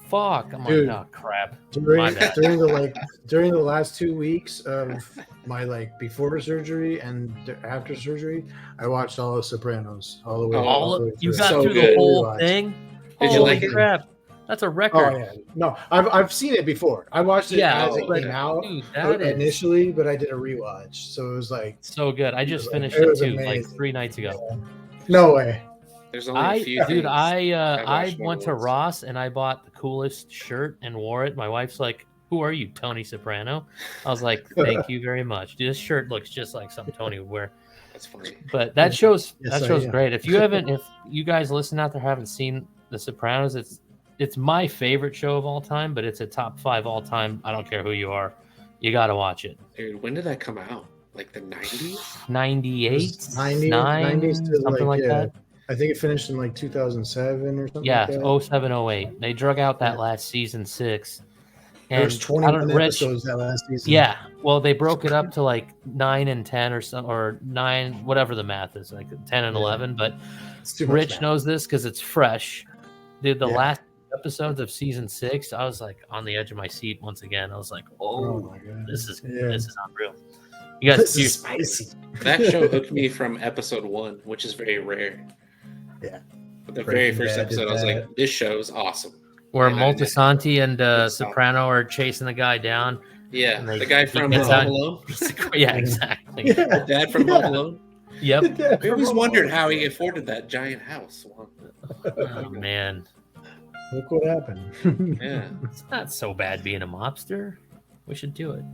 fuck. I'm Dude. like, oh, crap. during My bad. during the last 2 weeks of my before surgery and after surgery, I watched all of Sopranos all the way. Oh, the way You through. got So through the good. whole Rewatch. thing? Did you Holy like it? crap. That's a record. Oh yeah, no, I've seen it before. I watched it Yeah, as it but came out dude, that is initially, but I did a rewatch, so it was like, so good. I just It finished was it too, like amazing. 3 nights ago. no way. There's only a few Dude, things. I watched more went than to once. Ross and I bought the coolest shirt and wore it. My wife's like, "Who are you, Tony Soprano?" I was like, "Thank you very much. Dude, this shirt looks just like something Tony would wear." That's funny. But that show's Yes, I am. great. If you guys listen out there haven't seen The Sopranos, it's my favorite show of all time, but it's a top 5 all time. I don't care who you are, you got to watch it. Dude, when did that come out? Like the 90s? 98, 90, 9, 90s to something like that. I think it finished in 2007 or something. Yeah, like that. 07, 08. They drug out that Yeah. last season 6. There was And 21 Rich, episodes that last season. yeah. Well, they broke it up to like 9 and 10 or 9, whatever the math is, like 10 and Yeah. 11. But It's too much Rich now. knows this because it's fresh. Dude, the Yeah. last episodes of season 6, I was like on the edge of my seat once again. I was like, Oh oh, my god, this is yeah. this is unreal. You guys, This you, is spicy. That show hooked me from episode 1, which is very rare. Yeah. But the very Breaking first Bad did episode, I was that. like, this show is awesome. where And I- Moltisanti and Moltisanti. Soprano are chasing the guy down. Yeah, And they- the guy he from gets Home out- Alone. Yeah, exactly. Yeah. Dad from Home Alone. Yep. I always wondered how he afforded that giant house. Oh man, Look what happened. Yeah. it's not so bad being a mobster. We should do it.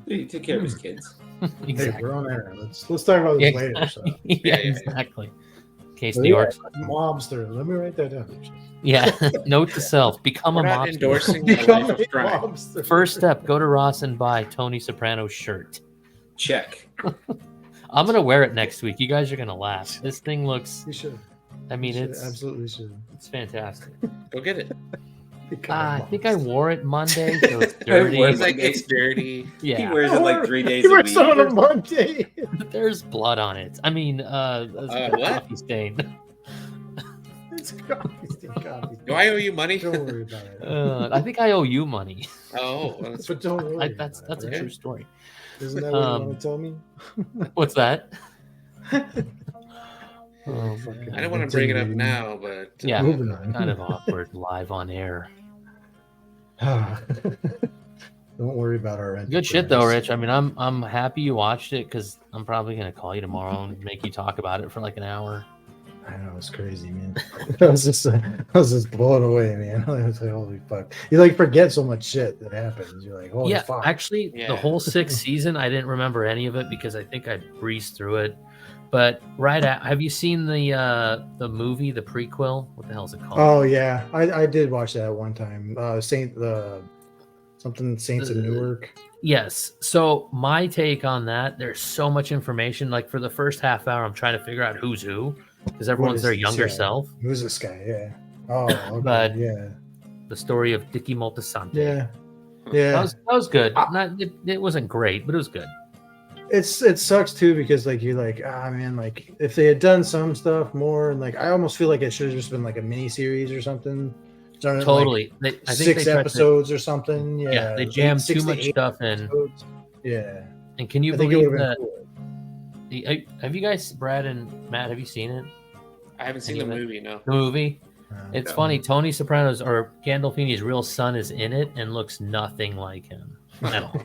He took care of his kids. Hey, Exactly. we're on air. Let's talk about this Yeah, later. So. yeah, yeah. exactly. In case So, the yeah, arts. mobster. Let me write that down. Yeah. Note to self: become We're a not mobster. endorsing the Become life a of crime. mobster. First step: go to Ross and buy Tony Soprano's shirt. Check. I'm gonna wear it next week. You guys are gonna laugh. This thing looks. You should. I mean, You should, it's absolutely should. it's fantastic. Go get it. Become a I think I mobster. wore it Monday, so it's I wore dirty. it He's like, it's dirty. He Yeah, wears it like 3 days He a wears week. it on a Monday. there's blood on it. I mean, what? coffee stain. It's coffee. Do I owe you money? Don't worry about it. I think I owe you money. Oh, well, that's But don't worry. That's about a it, true right? story. Isn't that what you want to tell me? What's that? Oh, fucking I don't want to bring it up intimidating. now, but Yeah, Moving on. kind of awkward live on air. Don't worry about our Good shit though, Rich. I mean, I'm happy you watched it because I'm probably gonna call you tomorrow and make you talk about it for like an hour. I know, it's crazy, man. I was just blown away, man. I was like, holy fuck! You like forget so much shit that happens. You're like, holy fuck. Actually, the whole 6th season, I didn't remember any of it because I think I breezed through it. But have you seen the movie, the prequel? What the hell is it called? Oh yeah, I did watch that one time. Saints of Newark. Yes. So my take on that, there's so much information. Like for the first half hour, I'm trying to figure out who's who because everyone's their younger self. Who's this guy? Yeah. Oh, okay. But yeah. The story of Dicky Moltisanti. Yeah. Yeah. That was good. It wasn't great, but it was good. It sucks too because like you're like, man, like if they had done some stuff more and like I almost feel like it should have just been like a mini series or something. Totally. Like I think 6 episodes or something. Yeah. They jammed too much stuff in. Episodes. Yeah. And can you believe that? Cool. Have you guys, Brad and Matt, have you seen it? I haven't seen the movie, no. The movie? It's funny. Tony Sopranos or Gandolfini's real son is in it and looks nothing like him at all.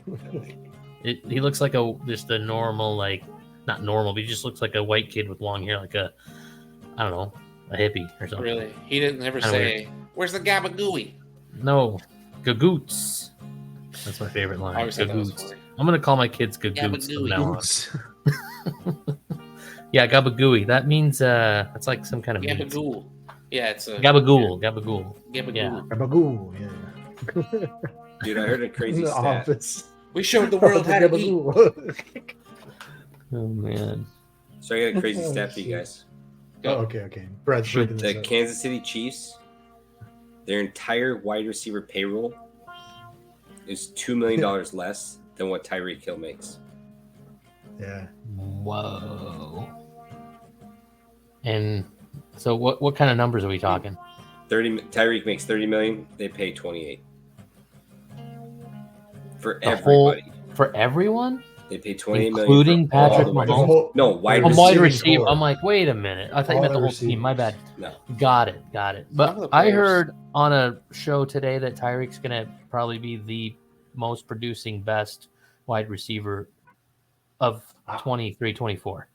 He looks like just a normal, like, not normal, but he just looks like a white kid with long hair, like a hippie or something. Really? He didn't ever say, "Where's the gabagooey?" No, gagoots. That's my favorite line. Gagoots. I'm gonna call my kids gagoots from now on. Yeah, gabagooey. That means that's like some kind of gabagool. Yeah, it's a gabagool. Yeah. Gabagool. Yeah. Gabagool. Yeah. Dude, I heard a crazy stat. Office. We showed the world how to eat. Oh man. So I got a crazy stat for you guys. Oh, okay. Brad, the Kansas City Chiefs, their entire wide receiver payroll is $2 million less than what Tyreek Hill makes. Yeah. Whoa. And so what kind of numbers are we talking? Tyreek makes $30 million. They pay 28. For everybody. For everyone? They pay 28 million, including Patrick Mahomes. No, wide receiver. I'm like, wait a minute. I thought you meant the whole team. My bad. No. Got it. But I heard on a show today that Tyreek's going to probably be the most producing best wide receiver of 23-24.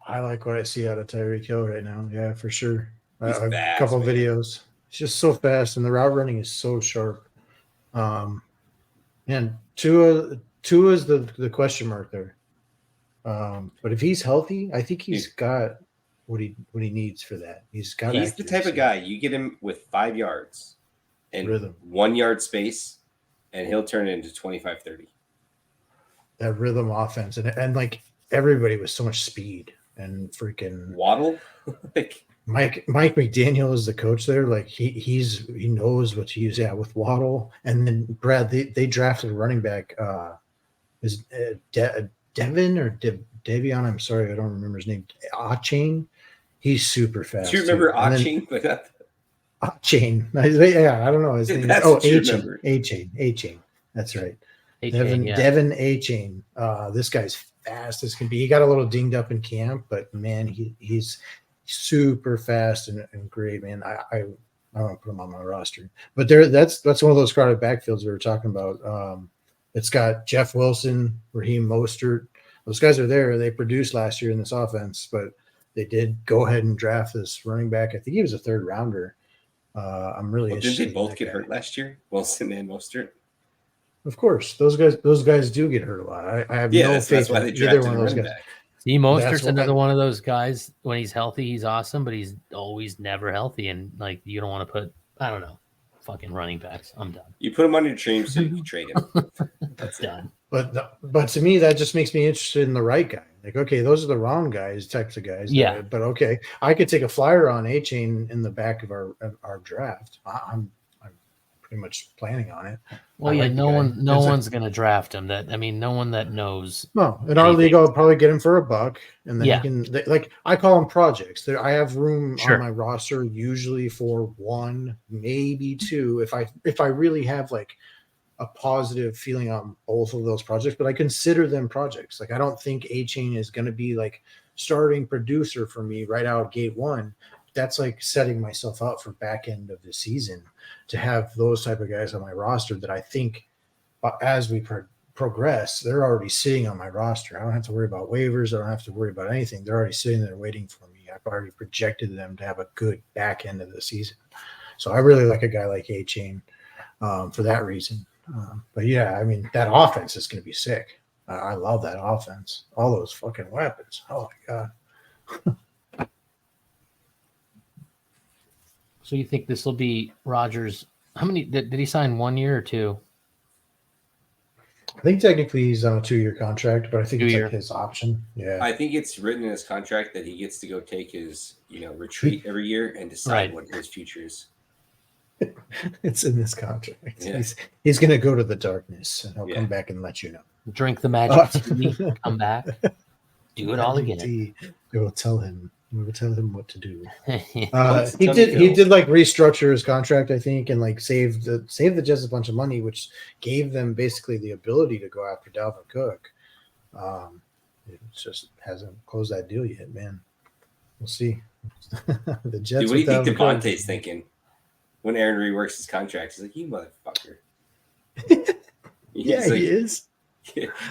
I like what I see out of Tyreek Hill right now. Yeah, for sure. A couple videos. It's just so fast, and the route running is so sharp. And Tua is the question mark there. But if he's healthy, I think he's got what he needs for that. He's the type of guy you get him with 5 yards and rhythm, 1 yard space, and he'll turn it into 25-30. That rhythm offense, and like everybody with so much speed and freaking Waddle. Mike McDaniel is the coach there. Like he knows what to use. Yeah, with Waddle, and then Brad. They drafted a running back. Is Devin or Davion? I'm sorry, I don't remember his name. Achane. He's super fast. Do you remember Achane? Achane. Yeah, I don't know his name. Achane. That's right. Devin Achane. This guy's fast as can be. He got a little dinged up in camp, but man, he's super fast and great, man. I want to put him on my roster, but that's one of those crowded backfields we were talking about. It's got Jeff Wilson, Raheem Mostert. Those guys are there. They produced last year in this offense, but they did go ahead and draft this running back. I think he was a 3rd rounder. I'm really interested. Didn't they both get hurt last year, Wilson and Mostert? Of course, those guys do get hurt a lot. I have no faith in either one of those guys. Back. See, Mostert's another one of those guys. When he's healthy, he's awesome, but he's always never healthy. And like, you don't want to put, I don't know, fucking running backs. I'm done. You put him on your team so you can trade him. That's done. But to me, that just makes me interested in the right guy. Like, okay, those are the wrong guys, types of guys. Yeah. But okay, I could take a flyer on Achane in the back of our draft. I'm pretty much planning on it. Well, yeah, no one's going to draft him. No one that knows. No, in our league, I'll probably get him for $1, and then I call them projects. I have room on my roster usually for 1, maybe 2, if I really have like a positive feeling on both of those projects. But I consider them projects. Like I don't think Achane is going to be like starting producer for me right out of gate 1. That's like setting myself up for back end of the season to have those type of guys on my roster that I think as we progress, they're already sitting on my roster. I don't have to worry about waivers. I don't have to worry about anything. They're already sitting there waiting for me. I've already projected them to have a good back end of the season. So I really like a guy like A-Chain for that reason. But yeah, I mean, that offense is going to be sick. I love that offense. All those fucking weapons. Oh my God. So you think this will be Rodgers? How many did he sign? 1 year or 2? I think technically he's on a 2-year contract, but I think it's 2-year. like his option. Yeah. I think it's written in his contract that he gets to go take his, retreat every year and decide Right. what his future is. It's in this contract. Yeah. He's going to go to the darkness, and he'll Yeah. come back and let you know. Drink the magic tea, come back, do it all again. We will tell him. We will tell him what to do. He Tell me, did like restructure his contract, I think, and like save the Jets a bunch of money, which gave them basically the ability to go after Dalvin Cook. It just hasn't closed that deal yet, man. We'll see. The Jets. Dude, what do you think with Dalvin Cook- Devontae's thinking when Aaron reworks his contract? He's like, you motherfucker. Yeah, He's like, he is.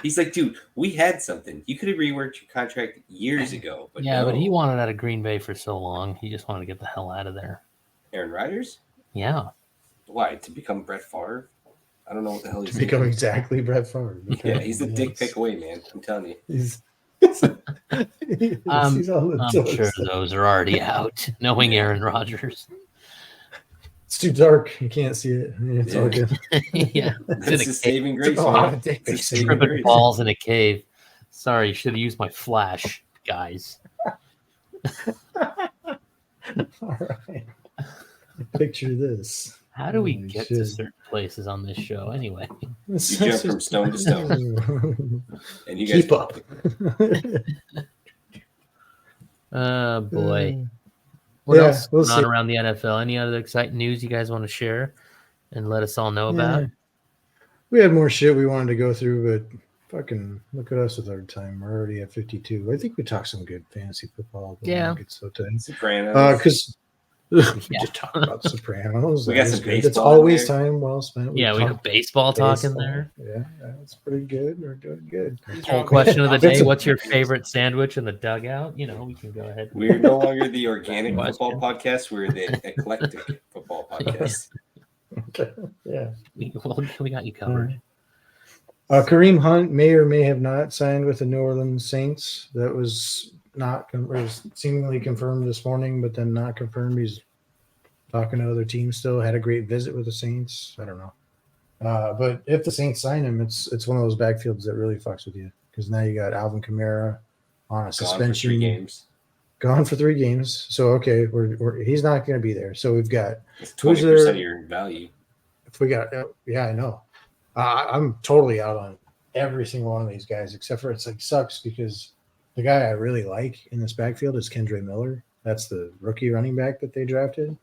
He's like, dude, we had something. You could have reworked your contract years ago. But Yeah, no. but he wanted out of Green Bay for so long. He just wanted to get the hell out of there. Aaron Rodgers? Yeah. Why? To become Brett Favre? I don't know what the hell he's To become thinking. exactly Brett Favre. Yeah, he's the dick pick away, man. I'm telling you. He's I'm on the sure toast. those are already out, knowing Aaron Rodgers. It's too dark. You can't see it. It's all good. Yeah. That's his saving grace, Oh, man. dick It's his pics. saving Tripping grace. balls in a cave. Sorry, should have used my flash, guys. All right. Picture this. How do we Holy get shit. to certain places on this show anyway? You jump from stone to stone. And you guys Keep up. Oh, boy. What Yeah, else we'll going on see. around the NFL? Any other exciting news you guys want to share and let us all know about? Yeah. We had more shit we wanted to go through, but fucking look at us with our time. We're already at 52. I think we talked some good fantasy football. But Yeah. we'll get so tight. Sopranos. Because we Yeah. just talked about Sopranos. We got That some was good. It's baseball in always there. time well spent. Yeah, we talked have baseball talk in baseball. there. Yeah, that's pretty good. We're doing good. Whole question of the day: Offensive- what's your favorite sandwich in the dugout? You know, we can go ahead. We're no longer the organic Question. football podcast. We're the eclectic football podcast. Yeah. We got you covered. Kareem Hunt may or may have not signed with the New Orleans Saints. That was not was seemingly confirmed this morning, but then not confirmed. He's talking to other teams still. Had a great visit with the Saints. I don't know. But if the Saints sign him, it's one of those backfields that really fucks with you because now you got Alvin Kamara on a suspension. Gone for 3 games. Gone for 3 games. So okay, he's not going to be there. So we've got It's Who's 20% there? of your value. if we got yeah, I know. I'm totally out on every single one of these guys except for it's like sucks because the guy I really like in this backfield is Kendre Miller. That's the rookie running back that they drafted.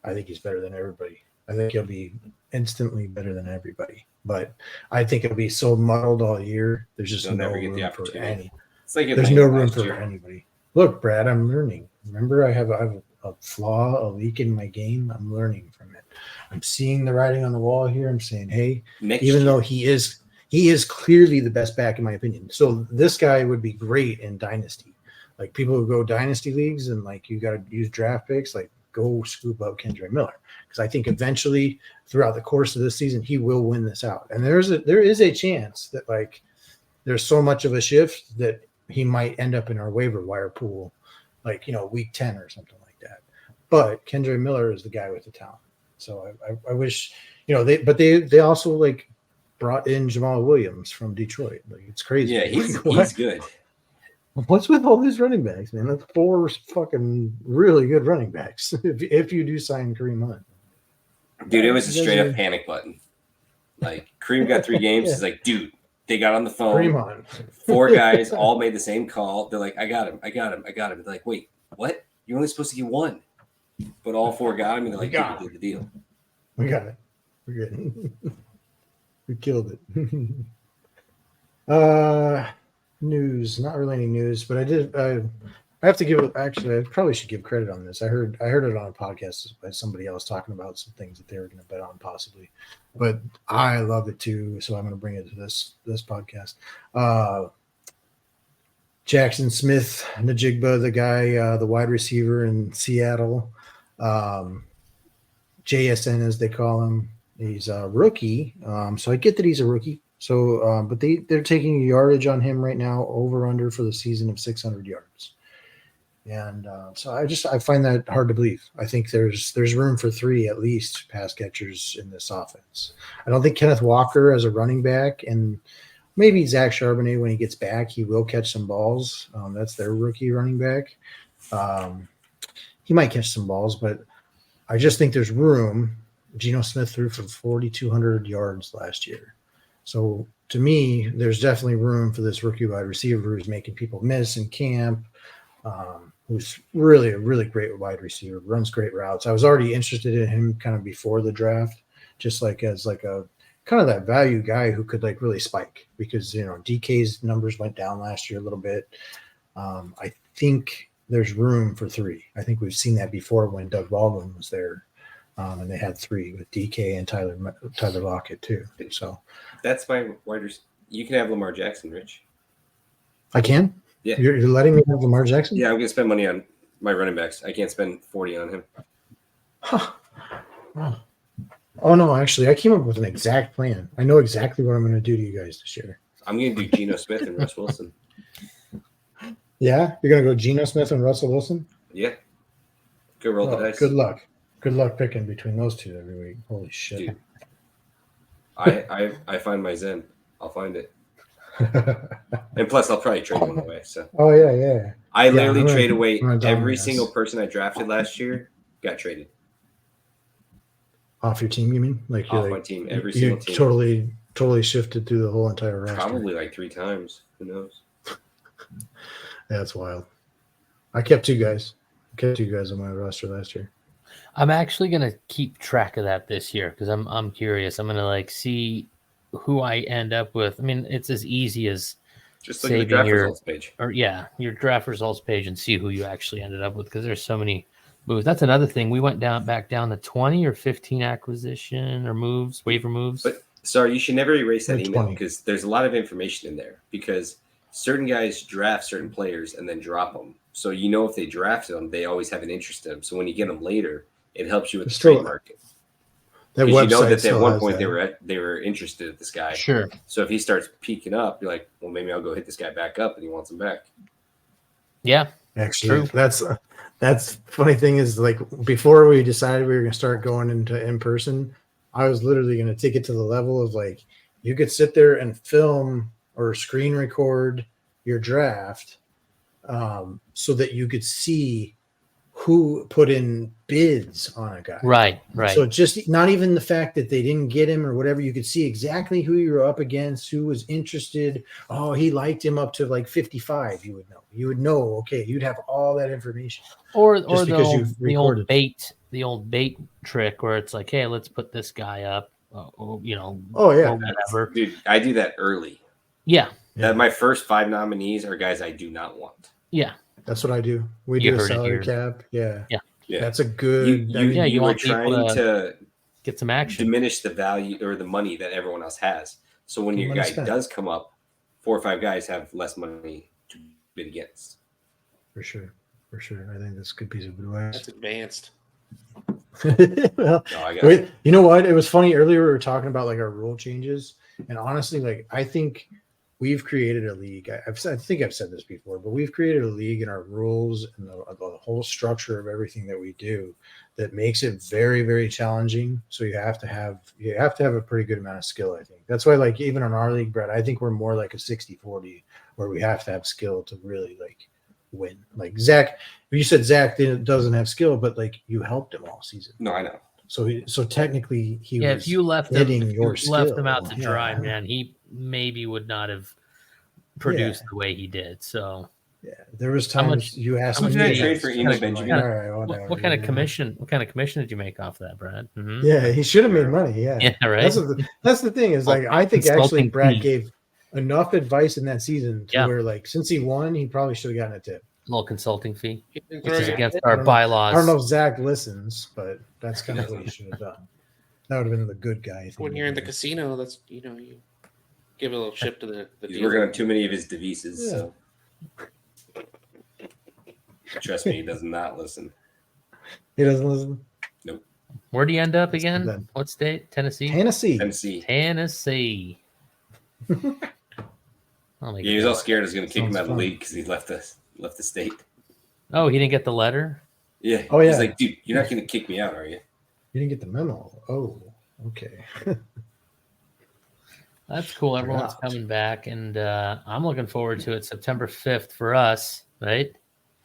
I think he's better than everybody. I think he'll be instantly better than everybody. But I think it'll be so muddled all year. There's just They'll no never get the room for opportunity. any. It's like There's Atlanta no room last for year. anybody. Look, Brad, I'm learning. Remember, I have a flaw, a leak in my game. I'm learning from it. I'm seeing the writing on the wall here. I'm saying, hey, Next even year. though he is clearly the best back in my opinion. So this guy would be great in dynasty. Like people who go dynasty leagues and like you got to use draft picks, like go scoop up Kendre Miller because I think eventually throughout the course of this season he will win this out. And there is a chance that like there's so much of a shift that he might end up in our waiver wire pool, like week 10 or something like that. But Kendre Miller is the guy with the talent. So I wish they also like brought in Jamal Williams from Detroit. Like it's crazy. Yeah, Like, he's good. What's with all these running backs, man? That's 4 fucking really good running backs. If you do sign Kareem Hunt, Dude, it was a You guys straight are- up panic button. Like Kareem got 3 games. Yeah. He's like, dude, they got on the phone. Kareem Hunt. 4 guys all made the same call. They're like, I got him. They're like, wait, what? You're only supposed to get 1. But all 4 got him, and they're like, We got dude, we did the deal. We got it. We're good. We killed it. News, not really any news, but I I have to give it. Actually, I probably should give credit on this. I heard it on a podcast by somebody else talking about some things that they were going to bet on possibly, but I love it too. So I'm going to bring it to this podcast. Jackson Smith, Najigba, the guy, the wide receiver in Seattle, JSN as they call him. He's a rookie, so I get that he's a rookie. So, but they're taking yardage on him right now, over under for the season of 600 yards. And so I find that hard to believe. I think there's room for 3 at least pass catchers in this offense. I don't think Kenneth Walker as a running back, and maybe Zach Charbonnet when he gets back, he will catch some balls. That's their rookie running back. He might catch some balls, but I just think there's room. Geno Smith threw for 4,200 yards last year. So to me, there's definitely room for this rookie wide receiver who's making people miss in camp. Who's really a really great wide receiver, runs great routes. I was already interested in him kind of before the draft, just like as like a kind of that value guy who could like really spike because, DK's numbers went down last year a little bit. I think there's room for 3. I think we've seen that before when Doug Baldwin was there. And they had 3 with DK and Tyler Lockett too. So that's my wide receiver. You can have Lamar Jackson, Rich. I can? Yeah. You're letting me have Lamar Jackson? Yeah, I'm going to spend money on my running backs. I can't spend 40 on him. Huh. Oh, no, actually, I came up with an exact plan. I know exactly what I'm going to do to you guys this year. I'm going to do Geno Smith and Russ Wilson. Yeah? You're going to go Geno Smith and Russell Wilson? Yeah. Go roll the dice. Good luck. Good luck picking between those two every week. Holy shit. Dude, I find my zen. I'll find it. And plus, I'll probably trade one away. So. Oh, yeah. I literally trade away every dominate single person I drafted last year got traded. Off your team, you mean? Like Off my team, every single team. Totally shifted through the whole entire roster. Probably like 3 times. Who knows? That's wild. I kept 2 guys. On my roster last year. I'm actually gonna keep track of that this year because I'm curious. I'm gonna see who I end up with. I mean, it's as easy as just look at the draft results page, your draft results page, and see who you actually ended up with because there's so many moves. That's another thing. We went back down to 20 or 15 acquisition or moves, waiver moves. But sorry, you should never erase that email 20. because there's a lot of information in there because certain guys draft certain players and then drop them. So if they drafted them, they always have an interest in them. So when you get them later, it helps you with the trade market. That Because that at one point they were interested in this guy. Sure. So if he starts peaking up, you're like, well, maybe I'll go hit this guy back up, and he wants him back. Yeah, actually, true. that's funny thing is like before we decided we were going to start going into in person, I was literally going to take it to the level of like you could sit there and film or screen record your draft, so that you could see who put in bids on a guy. Right. So just not even the fact that they didn't get him or whatever, you could see exactly who you were up against, who was interested. Oh, he liked him up to like 55. You would know. Okay. You'd have all that information. Or the old bait trick where it's like, hey, let's put this guy up. Oh yeah. Or whatever. Dude, I do that early. Yeah. My first 5 nominees are guys I do not want. Yeah. That's what I do. We do a salary cap. Yeah. That's a good. You were trying to get some action, diminish the value or the money that everyone else has. So when your guy does come up, 4 or 5 guys have less money to bid against. For sure. I think that's a good piece of advice. That's advanced. Well, you know what? It was funny earlier. We were talking about like our rule changes, and honestly, like I think we've created a league. I think I've said this before, but we've created a league in our rules and the whole structure of everything that we do that makes it very, very challenging. So you have to have a pretty good amount of skill. I think that's why, like even on our league, Brett, I think we're more like a 60-40 where we have to have skill to really like win. Like Zach, you said Zach doesn't have skill, but like you helped him all season. No, I know. So technically he was if you left him out to dry, man, he maybe would not have produced the way he did. So there was times you asked me. How much did I trade for Eno Benjamin? What kind of commission? What kind of commission did you make off that, Brad? Mm-hmm. Yeah, he should have made money. Yeah, right. That's the thing is like I think actually Brad gave enough advice in that season to where like since he won, he probably should have gotten a tip. little consulting fee, You can which throw is your- against I our don't know. I bylaws. don't know if Zach listens, but that's kind of what he should have done. That would have been the good guy thing. when you're in the casino. That's you give a little chip to the He's dealer. working on too many of his devices, Yeah. so trust me, he does not listen. He doesn't listen. Where do you end up That's again? bad. What state? Tennessee. Tennessee. Tennessee. Oh, my He was all God. scared I was going to kick him Sounds out of the fun. league because he left the state. Oh, he didn't get the letter. Yeah. Oh, He's yeah. like, dude, you're not going to kick me out, are you? You didn't get the memo. Oh, okay. That's cool. Everyone's out. coming back, and I'm looking forward to it. September 5th for us, right?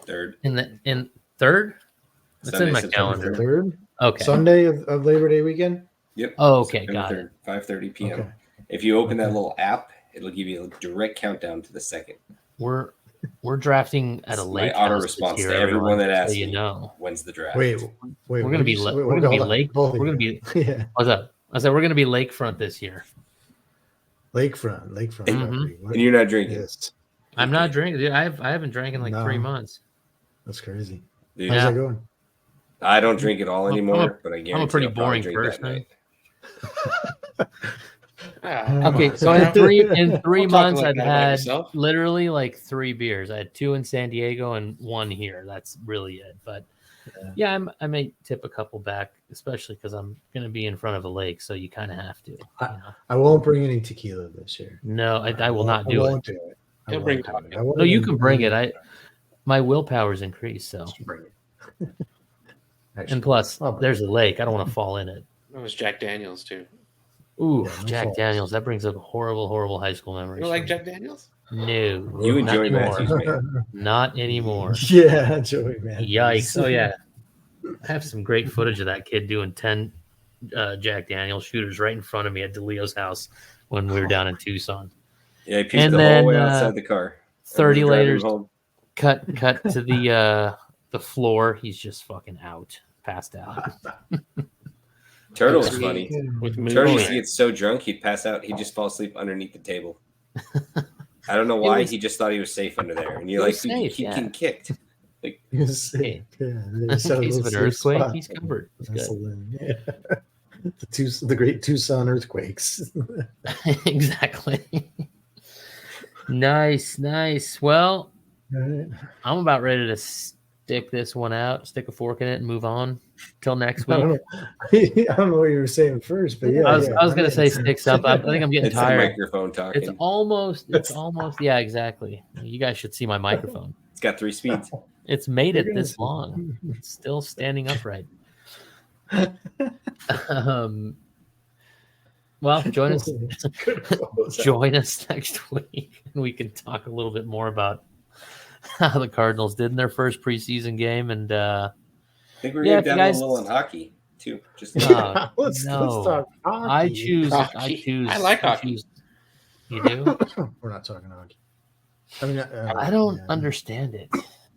Third. In third. That's Sunday, in my September calendar. 3rd. Third Okay. Sunday of Labor Day weekend. Yep. Oh, okay, September got 3rd, 5:30 p.m. Okay. If you open that Okay. little app, it'll give you a direct countdown to the second. We're drafting at a It's lake my auto house response this to year, everyone that so asks you me, know. when's the draft? Wait. We're gonna be we're gonna be lake. We're gonna be. yeah. What's up? I said we're gonna be lakefront this year. Lakefront. Mhm. property. What- And you're not drinking. Yes. I'm not drinking. Dude, I haven't drank in like No. 3 months. That's crazy. Dude, How's Yeah. that going? I don't drink at all I'm a- anymore, but I guarantee pretty I'll probably boring drink that person. night. Okay, so in 3 Don't talk months, like I've that about had yourself. literally like 3 beers. I had 2 in San Diego and 1 here. That's really it. But yeah, I may tip a couple back, especially because I'm going to be in front of a lake, so you kind of have to. You know? I won't bring any tequila this year. No, I will not do it. won't do it. I He'll won't bring do vodka. it. I won't No, you even can bring it. bring My willpower's increased, so. Just bring it. And Actually, plus, I'll bring there's a lake. I don't want to fall in it. It was Jack Daniels too. Ooh, Yeah, no Jack fault. Daniels. That brings up horrible, horrible high school You memories. don't like for Jack Daniels? me. No, You and not Joey anymore. Matthews, man. Not anymore. Yeah, Joey, man. Yikes! Oh yeah, I have some great footage of that kid doing 10 Jack Daniels shooters right in front of me at DeLeo's house when we were down in Tucson. Yeah, he puked And the then, whole way outside the car. 30 Driving later, home. cut to the floor. He's just fucking out, passed out. Turtle was With funny. With Turtle moonlight. used to get so drunk he'd pass out. He'd just fall asleep underneath the table. I don't know why. was- he just thought he was safe under there. And you're He like, was dude, you safe, keep yeah. getting kicked. He was sick. Yeah, In they set a case of little an safe earthquake, spot. he's covered. It's That's good. yeah. The great Tucson earthquakes. Exactly. Nice. Well, All right. I'm about ready to stick this one out, stick a fork in it, and move on till next I don't week. know. I don't know what you were saying first, but yeah. I was yeah. going to mean, say stick something. I think I'm getting It's the tired. microphone talking. It's almost. Yeah, exactly. You guys should see my microphone. It's got 3 speeds. It's made You're it gonna this see- long. It's still standing upright. Well, join us. Good close out. Join us next week, and we can talk a little bit more about how the Cardinals did in their first preseason game. And I think we're Yeah, going to if you download guys- a little on hockey, too. Just let's no. talk hockey. I choose. Hockey. I like hockey. You do? We're not talking hockey. I mean, I don't yeah. understand it.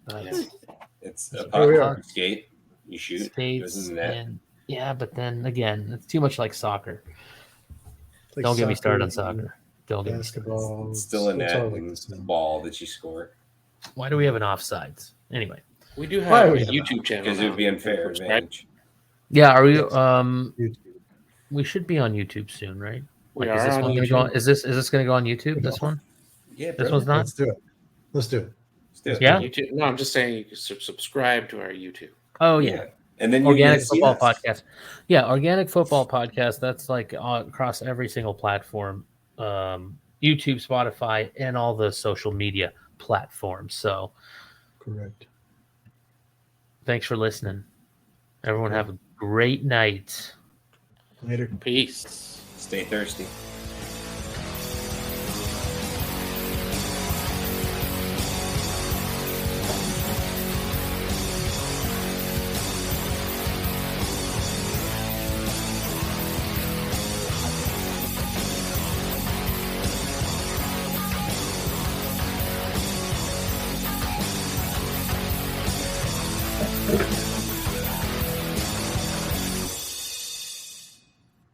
But Yeah. it's a Here we puck, are. you skate, you shoot, goes States in the net. and yeah, but then again, it's too much like soccer. Like Don't get me started on soccer, soccer. Don't get me started. basketball. It's still a it's net all like and the it's a same. ball that you score. Why do we have an offsides? Anyway. We do Why have a we have YouTube channel. Because it would be now. unfair Subscribe. advantage. Yeah, are we Yes. we should be on YouTube soon, right? We Like, is are this on one gonna go YouTube. on, is this gonna go on YouTube? This one? Yeah, This brother. one's not? Let's do it. Let's do it. Let's do it. Yeah? YouTube. No, I'm just saying you can subscribe to our YouTube. Oh yeah. And then you Organic can see Football us. Podcast. Yeah, Organic Football Podcast. That's like across every single platform, YouTube, Spotify, and all the social media platforms. So Correct. thanks for listening. Everyone have a great night. Later. Peace. Stay thirsty.